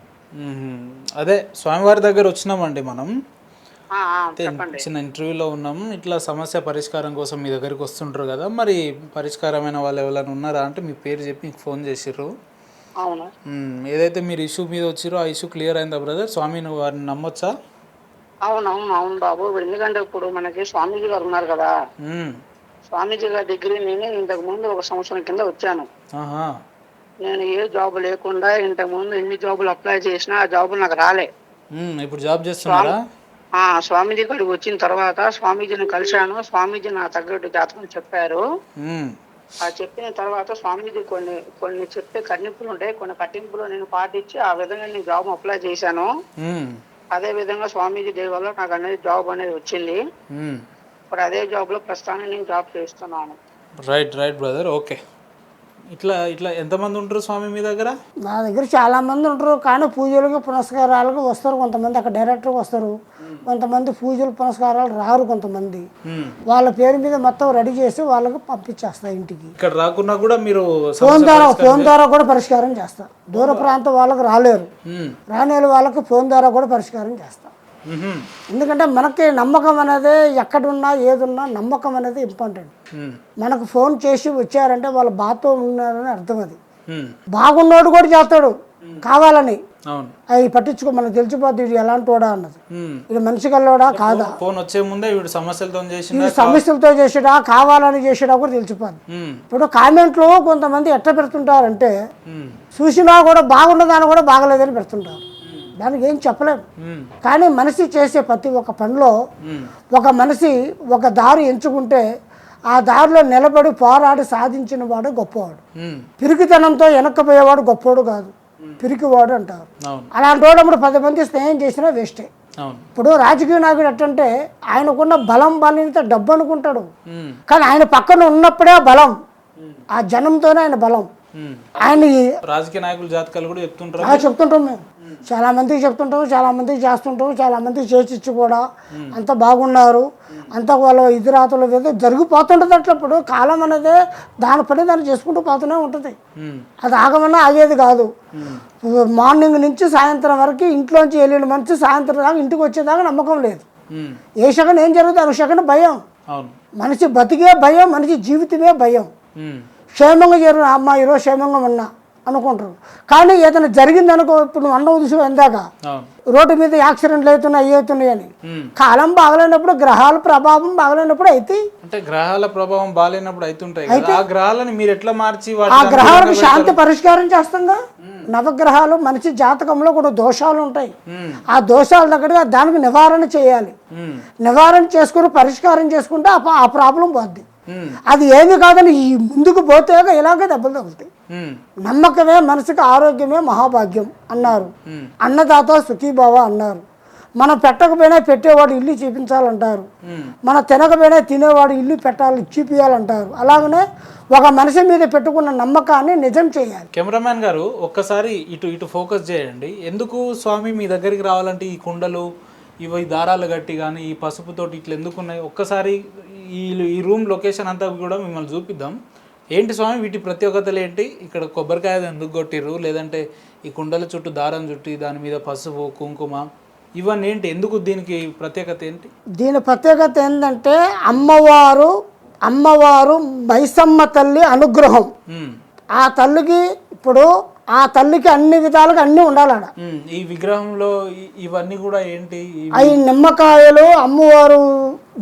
[SPEAKER 2] అదే స్వామివారి దగ్గర వచ్చినామండి మనం.
[SPEAKER 3] చెప్పండి.
[SPEAKER 2] చిన్న ఇంటర్వ్యూలో ఉన్నాము. ఇట్లా సమస్య పరిష్కారం కోసం మీ దగ్గరికి వస్తుంటారు కదా, మరి పరిష్కారమైన వాళ్ళు ఎవరైనా ఉన్నారా అంటే మీ పేరు చెప్పి మీకు ఫోన్ చేసిర్రు.
[SPEAKER 3] అవును.
[SPEAKER 2] ఏదైతే మీరు ఇష్యూ మీద వచ్చిరో ఆ ఇష్యూ క్లియర్ అయిందా బ్రదర్? స్వామిని వారిని నమ్మొచ్చా?
[SPEAKER 3] అవును బాబు. ఎందుకంటే ఇప్పుడు మనకి స్వామీజీ గారు ఉన్నారు కదా, స్వామీజీ గారి దగ్గర నేను ఇంతకు ముందు 1 సంవత్సరం కింద వచ్చాను. నేను ఏ జాబ్ లేకుండా ఇంతకు ముందు ఎన్ని జాబులు అప్లై చేసినా ఆ జాబులు నాకు రాలే.
[SPEAKER 2] ఇప్పుడు జాబ్ చేస్తున్నారా?
[SPEAKER 3] స్వామీజీ కాడికి వచ్చిన తర్వాత స్వామీజీని కలిశాను. స్వామీజీ నా తగ్గట్టు జాతకం చెప్పారు. ఆ చెప్పిన తర్వాత స్వామీజీ కొన్ని చెప్పే కట్టింపులు ఉంటాయి, కొన్ని కట్టింపులు నేను పాటించి ఆ విధంగా నేను జాబ్ అప్లై చేశాను. అదే విధంగా స్వామీజీ దయ వల్ల నాకు అనేది జాబ్ అనేది వచ్చింది. ఇప్పుడు అదే జాబ్ లో ప్రస్తుతానికి నేను జాబ్ చేస్తున్నాను.
[SPEAKER 2] Right brother. ఓకే. ఇట్లా ఎంతమంది ఉంటారు స్వామి మీ దగ్గర?
[SPEAKER 1] నా దగ్గర చాలా మంది ఉంటారు. కానీ పూజలకు పునస్కారాలకు వస్తారు కొంతమంది, అక్కడ డైరెక్టర్గా వస్తారు. కొంతమంది పూజలు పునస్కారాలు రారు. కొంతమంది వాళ్ళ పేరు మీద మొత్తం రెడీ చేసి వాళ్ళకు పంపించేస్తారు ఇంటికి.
[SPEAKER 2] ఇక్కడ రాకున్నా కూడా మీరు
[SPEAKER 1] ఫోన్ ద్వారా కూడా పరిష్కారం చేస్తా. దూర ప్రాంతం వాళ్ళకు రాలేరు, రాని వాళ్ళకు ఫోన్ ద్వారా కూడా పరిష్కారం చేస్తా. ఎందుకంటే మనకి నమ్మకం అనేది ఎక్కడున్నా ఏదున్నా నమ్మకం అనేది ఇంపార్టెంట్. మనకు ఫోన్ చేసి వచ్చారంటే వాళ్ళు బాధతో ఉన్నారని అర్థం. అది బాగున్నోడు కూడా చేస్తాడు కావాలని, అవి పట్టించుకో, మనకు తెలిసిపోద్ది వీడు ఎలాంటి వాడా అన్నది. వీడు మనిషి కల్లోడా కాదా,
[SPEAKER 2] ఫోన్ వచ్చే ముందే వీడు
[SPEAKER 1] సమస్యలతో చేసాడా కావాలని చేసాడా కూడా తెలిసిపోద్ది. ఇప్పుడు కామెంట్లు కొంతమంది ఎట్లా పెడుతుంటారంటే చూసినా కూడా బాగున్నదాన్ని కూడా బాగలేదని పెడుతుంటారు. దానికి ఏం చెప్పలేము. కానీ మనిషి చేసే ప్రతి ఒక్క పనిలో ఒక మనిషి ఒక దారి ఎంచుకుంటే ఆ దారిలో నిలబడి పోరాడి సాధించిన వాడు గొప్పవాడు. పిరికితనంతో వెనక్కిపోయేవాడు గొప్పవాడు కాదు. పిరికివాడు అంటారు.
[SPEAKER 2] అవును
[SPEAKER 1] అలాంటి వాడు అప్పుడు 10 మంది స్నేహం చేసినా వేస్టే.
[SPEAKER 2] అవును
[SPEAKER 1] ఇప్పుడు రాజకీయ నాయకుడు ఎట్టంటే ఆయనకున్న బలం బలీనత డబ్బు అనుకుంటాడు, కానీ ఆయన పక్కన ఉన్నప్పుడే బలం, ఆ జనంతోనే ఆయన బలం. ఆయన
[SPEAKER 2] రాజకీయ నాయకుల జాతకాలు కూడా చెప్తుంటారు.
[SPEAKER 1] చెప్తుంటాం మేము, చాలా మందికి చెప్తుంటాం, చాలా మందికి చేస్తుంటాం, చాలా మందికి చేసిచ్చి కూడా అంత బాగున్నారు, అంత వాళ్ళ ఇదిరాతలు ఏదో జరిగిపోతుంటుంది. అట్లప్పుడు కాలం అనేది దాని పని దాన్ని చేసుకుంటూ పోతూనే ఉంటుంది. అది ఆగమన్నా ఆగేది కాదు. మార్నింగ్ నుంచి సాయంత్రం వరకు ఇంట్లోంచి వెళ్ళిన మనిషి సాయంత్రం దాకా ఇంటికి వచ్చేదాకా నమ్మకం లేదు. ఏ సెకండ్ ఏం జరుగుతుంది ఒక సెకండ్ భయం. మనిషి బతికే భయం, మనిషి జీవితమే భయం. క్షేమంగా జరిగిన అమ్మ ఈరోజు క్షేమంగా ఉన్నా అనుకుంటారు, కానీ ఏదైనా జరిగింది అనుకో. ఇప్పుడు నువ్వు అన్నం చూసి ఇందాక రోడ్డు మీద యాక్సిడెంట్లు అవుతున్నాయి అని, కాలం బాగలేనప్పుడు గ్రహాల ప్రభావం బాగలేనప్పుడు అయితే,
[SPEAKER 2] అంటే గ్రహాల ప్రభావం బాగాలేనప్పుడు అవుతుంటాయి. ఆ గ్రహాలను మీరు ఎట్లా మార్చి
[SPEAKER 1] ఆ గ్రహాలకు శాంతి పరిష్కారం చేస్తుందా? నవగ్రహాలు మనిషి జాతకంలో కూడా దోషాలు ఉంటాయి. ఆ దోషాల దగ్గర దానికి నివారణ చేయాలి. నివారణ చేసుకుని పరిష్కారం చేసుకుంటే ఆ ప్రాబ్లం పోద్ది. అది ఏమి కాదని ఈ ముందుకు పోతే ఇలాగే దెబ్బలు తగులుతాయి. నమ్మకమే మనసుకి ఆరోగ్యమే మహాభాగ్యం అన్నారు. అన్నదాత సుఖీభావ అన్నారు. మనం పెట్టకపోయినా పెట్టేవాడు ఇల్లు చూపించాలంటారు. మన తినకపోయినా తినేవాడు ఇల్లు చూపించాలంటారు. అలాగనే ఒక మనిషి మీద పెట్టుకున్న నమ్మకాన్ని నిజం చేయాలి.
[SPEAKER 2] కెమెరామ్యాన్ గారు ఒక్కసారి ఇటు ఫోకస్ చేయండి. ఎందుకు స్వామి మీ దగ్గరికి రావాలంటే ఈ కుండలు ఇవి దారాలు గట్టి కానీ ఈ పసుపుతోటి ఇట్లా ఎందుకు ఉన్నాయి? ఒక్కసారి ఈ రూమ్ లొకేషన్ అంతా కూడా మిమ్మల్ని చూపిద్దాం. ఏంటి స్వామి వీటి ప్రత్యేకతలు ఏంటి? ఇక్కడ కొబ్బరికాయ ఎందుకు కొట్టిర్రు, లేదంటే ఈ కుండల చుట్టూ దారం చుట్టి దాని మీద పసుపు కుంకుమ ఇవన్నీ ఏంటి? ఎందుకు దీనికి ప్రత్యేకత ఏంటి?
[SPEAKER 1] దీని ప్రత్యేకత ఏంటంటే అమ్మవారు మైసమ్మ తల్లి అనుగ్రహం. ఆ తల్లికి ఇప్పుడు ఆ తల్లికి అన్ని విధాలుగా అన్ని ఉండాలడ.
[SPEAKER 2] ఈ విగ్రహంలో ఇవన్నీ కూడా ఏంటి?
[SPEAKER 1] అవి నిమ్మకాయలు, అమ్మవారు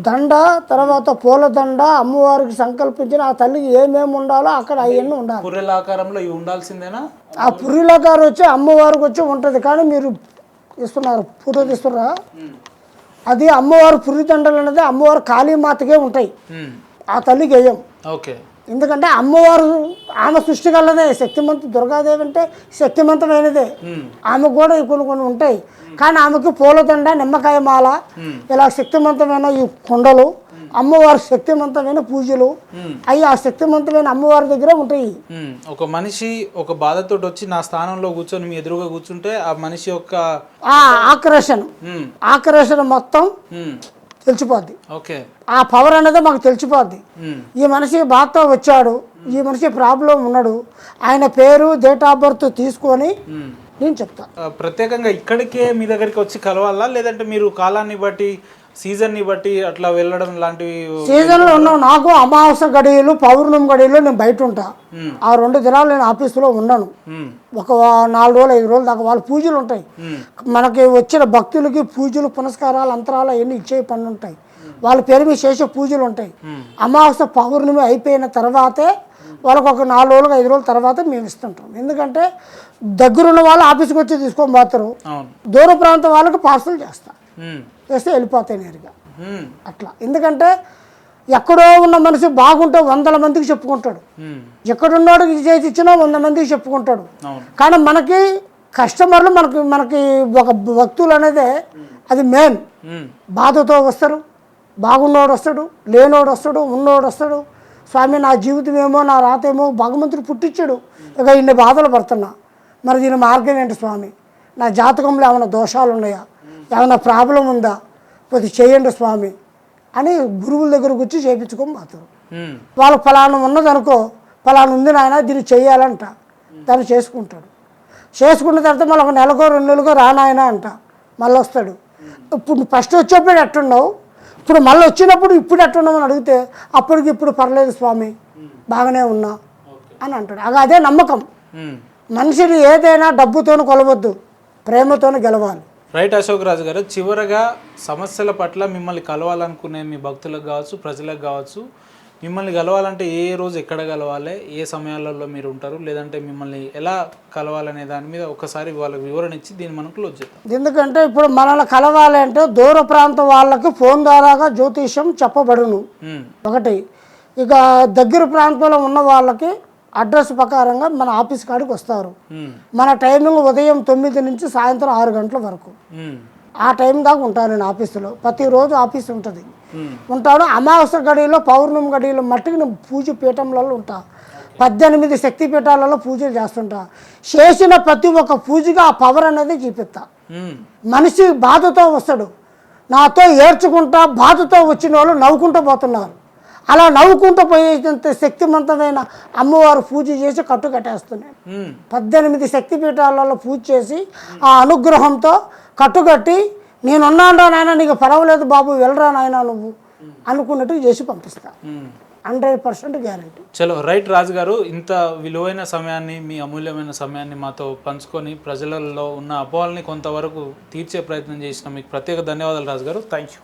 [SPEAKER 1] దండ, తర్వాత పూల దండ, అమ్మవారికి సంకల్పించిన ఆ తల్లికి ఏమేమి ఉండాలో అక్కడ అవన్నీ ఉండాలి.
[SPEAKER 2] పుర్రెల ఆకారంలో ఇవి ఉండాల్సిందేనా?
[SPEAKER 1] ఆ పుర్రెలాకారం వచ్చి అమ్మవారికి వచ్చి ఉంటుంది, కానీ మీరు ఇస్తున్నారు ఫోటో తీస్తున్నా. అది అమ్మవారు పుర్రి దండలు అనేది అమ్మవారు కాళీమాతకే ఉంటాయి, ఆ తల్లికి వేయం.
[SPEAKER 2] ఓకే.
[SPEAKER 1] ఎందుకంటే అమ్మవారు ఆమె సృష్టి కలదే. దుర్గాదేవి అంటే శక్తివంతమైనదే. ఆమెకు కూడా కొన్ని ఉంటాయి, కానీ ఆమెకు పూలదండ, నిమ్మకాయ మాల, ఇలా శక్తివంతమైన ఈ కుండలు, అమ్మవారి శక్తివంతమైన పూజలు అవి ఆ శక్తివంతమైన అమ్మవారి దగ్గర ఉంటాయి.
[SPEAKER 2] ఒక మనిషి ఒక బాధతో వచ్చి నా స్థానంలో కూర్చొని మీ ఎదురుగా కూర్చుంటే ఆ మనిషి యొక్క
[SPEAKER 1] ఆకర్షణ మొత్తం తెలిసిపోద్ది. ఆ పవర్ అనేది మాకు తెలిసిపోద్ది. ఈ మనిషి బాధతో వచ్చాడు, ఈ మనిషి ప్రాబ్లం ఉన్నాడు, ఆయన పేరు డేట్ ఆఫ్ బర్త్ తీసుకొని నేను చెప్తా.
[SPEAKER 2] ప్రత్యేకంగా ఇక్కడికే మీ దగ్గరికి వచ్చి కలవాలా, లేదంటే మీరు కాలాన్ని బట్టి సీజన్ని బట్టి అట్లా వెళ్ళడం లాంటివి?
[SPEAKER 1] సీజన్లో ఉన్నావు. నాకు అమావాస్య గడియలు, పౌర్ణమి గడియలు నేను బయట ఉంటా. ఆ 2 దినాలు నేను ఆఫీసులో ఉన్నాను. ఒక 4 రోజులు 5 రోజులు దాకా వాళ్ళ పూజలు ఉంటాయి. మనకి వచ్చిన భక్తులకి పూజలు, పునస్కారాలు, అంతరాలు అవన్నీ ఇచ్చే పనులు ఉంటాయి. వాళ్ళ పేరు మీద చేసే పూజలు ఉంటాయి. అమావాస్య పౌర్ణమి అయిపోయిన తర్వాతే వాళ్ళకు ఒక 4 రోజులు 5 రోజుల తర్వాత మేము ఇస్తుంటాం. ఎందుకంటే దగ్గరున్న వాళ్ళు ఆఫీస్కి వచ్చి తీసుకొని పోతారు, దూర ప్రాంతం వాళ్ళకి పార్సల్ చేస్తా, చేస్తే వెళ్ళిపోతాయి నేరుగా అట్లా. ఎందుకంటే ఎక్కడో ఉన్న మనిషి బాగుంటే 100 మందికి చెప్పుకుంటాడు, ఎక్కడున్నాడు చేసి ఇచ్చినా 100 మందికి చెప్పుకుంటాడు. కానీ మనకి కస్టమర్లు మనకి ఒక భక్తులు అనేది అది మెయిన్. బాధతో వస్తారు, బాగున్నోడు వస్తాడు, లేనోడు వస్తాడు, ఉన్నోడు వస్తాడు. స్వామి నా జీవితం ఏమో, నా రాత ఏమో భగవంతుడు పుట్టించాడు, ఇక ఇన్ని బాధలు పడుతున్నా, మరి దీని మార్గం ఏంటి స్వామి? నా జాతకంలో ఏమైనా దోషాలు ఉన్నాయా, ఏమైనా ప్రాబ్లం ఉందా, కొద్దిగా చేయండి స్వామి అని గురువుల దగ్గరకు వచ్చి చేయించుకొని పోతారు. వాళ్ళు ఫలానా ఉన్నదనుకో, ఫలానా ఉంది నాయన దీన్ని చెయ్యాలంట, దాన్ని చేసుకుంటాడు. చేసుకున్న తర్వాత మళ్ళీ ఒక నెలకో 2 నెలలకో రానాయన అంట, మళ్ళీ వస్తాడు. ఇప్పుడు ఫస్ట్ వచ్చేప్పుడు ఎట్టున్నావు, ఇప్పుడు మళ్ళీ వచ్చినప్పుడు ఇప్పుడు ఎట్టున్నావు అని అడిగితే అప్పటికి ఇప్పుడు పర్లేదు స్వామి బాగానే ఉన్నా అని అంటాడు. అదే నమ్మకం. మనిషిని ఏదైనా డబ్బుతోనే కొలవద్దు, ప్రేమతోనే గెలవాలి.
[SPEAKER 2] రైట్ అశోక్ రాజు గారు, చివరగా సమస్యల పట్ల మిమ్మల్ని కలవాలనుకునే మీ భక్తులకు కావచ్చు, ప్రజలకు కావచ్చు, మిమ్మల్ని కలవాలంటే ఏ రోజు ఎక్కడ కలవాలి, ఏ సమయాలలో మీరు ఉంటారు, లేదంటే మిమ్మల్ని ఎలా కలవాలనే దాని మీద ఒకసారి వాళ్ళకి వివరణ ఇచ్చి దీన్ని మనం క్లోజ్ చేద్దాం.
[SPEAKER 1] ఎందుకంటే ఇప్పుడు మనల్ని కలవాలి అంటే దూర ప్రాంతం వాళ్ళకి ఫోన్ ద్వారాగా జ్యోతిష్యం చెప్పబడును ఒకటి. ఇక దగ్గర ప్రాంతంలో ఉన్న వాళ్ళకి అడ్రస్ ప్రకారంగా మన ఆఫీస్ కాడికి వస్తారు. మన టైమింగ్ ఉదయం 9 నుంచి సాయంత్రం 6 గంటల వరకు. ఆ టైం దాకా ఉంటాను నేను ఆఫీసులో. ప్రతిరోజు ఆఫీస్ ఉంటుంది, ఉంటాను. అమావాస్య గడిలో పౌర్ణమి గడిలో మట్టికి నేను పూజ పీఠంలలో ఉంటా. 18 శక్తి పీఠాలలో పూజలు చేస్తుంటా. చేసిన ప్రతి ఒక్క పూజగా ఆ పవర్ అనేది చూపిస్తా. మనిషి బాధతో వస్తాడు, నాతో ఏడ్చుకుంటా బాధతో వచ్చిన వాళ్ళు నవ్వుకుంటూ పోతున్నారు. అలా నవ్వుకుంటూ పోయేంత శక్తివంతమైన అమ్మవారు పూజ చేసి కట్టు కట్టేస్తున్నాయి. 18 శక్తి పీఠాలలో పూజ చేసి ఆ అనుగ్రహంతో కట్టుకట్టి నేనున్నాను నాయన, నీకు పర్వాలేదు బాబు, వెళ్ళరా నాయన నువ్వు అనుకున్నట్టు చేసి పంపిస్తా. 100% గ్యారెంటీ.
[SPEAKER 2] చలో రైట్ రాజు గారు, ఇంత విలువైన సమయాన్ని, మీ అమూల్యమైన సమయాన్ని మాతో పంచుకొని ప్రజలలో ఉన్న అపోహల్ని కొంతవరకు తీర్చే ప్రయత్నం చేసిన మీకు ప్రత్యేక ధన్యవాదాలు రాజు గారు. Thank you.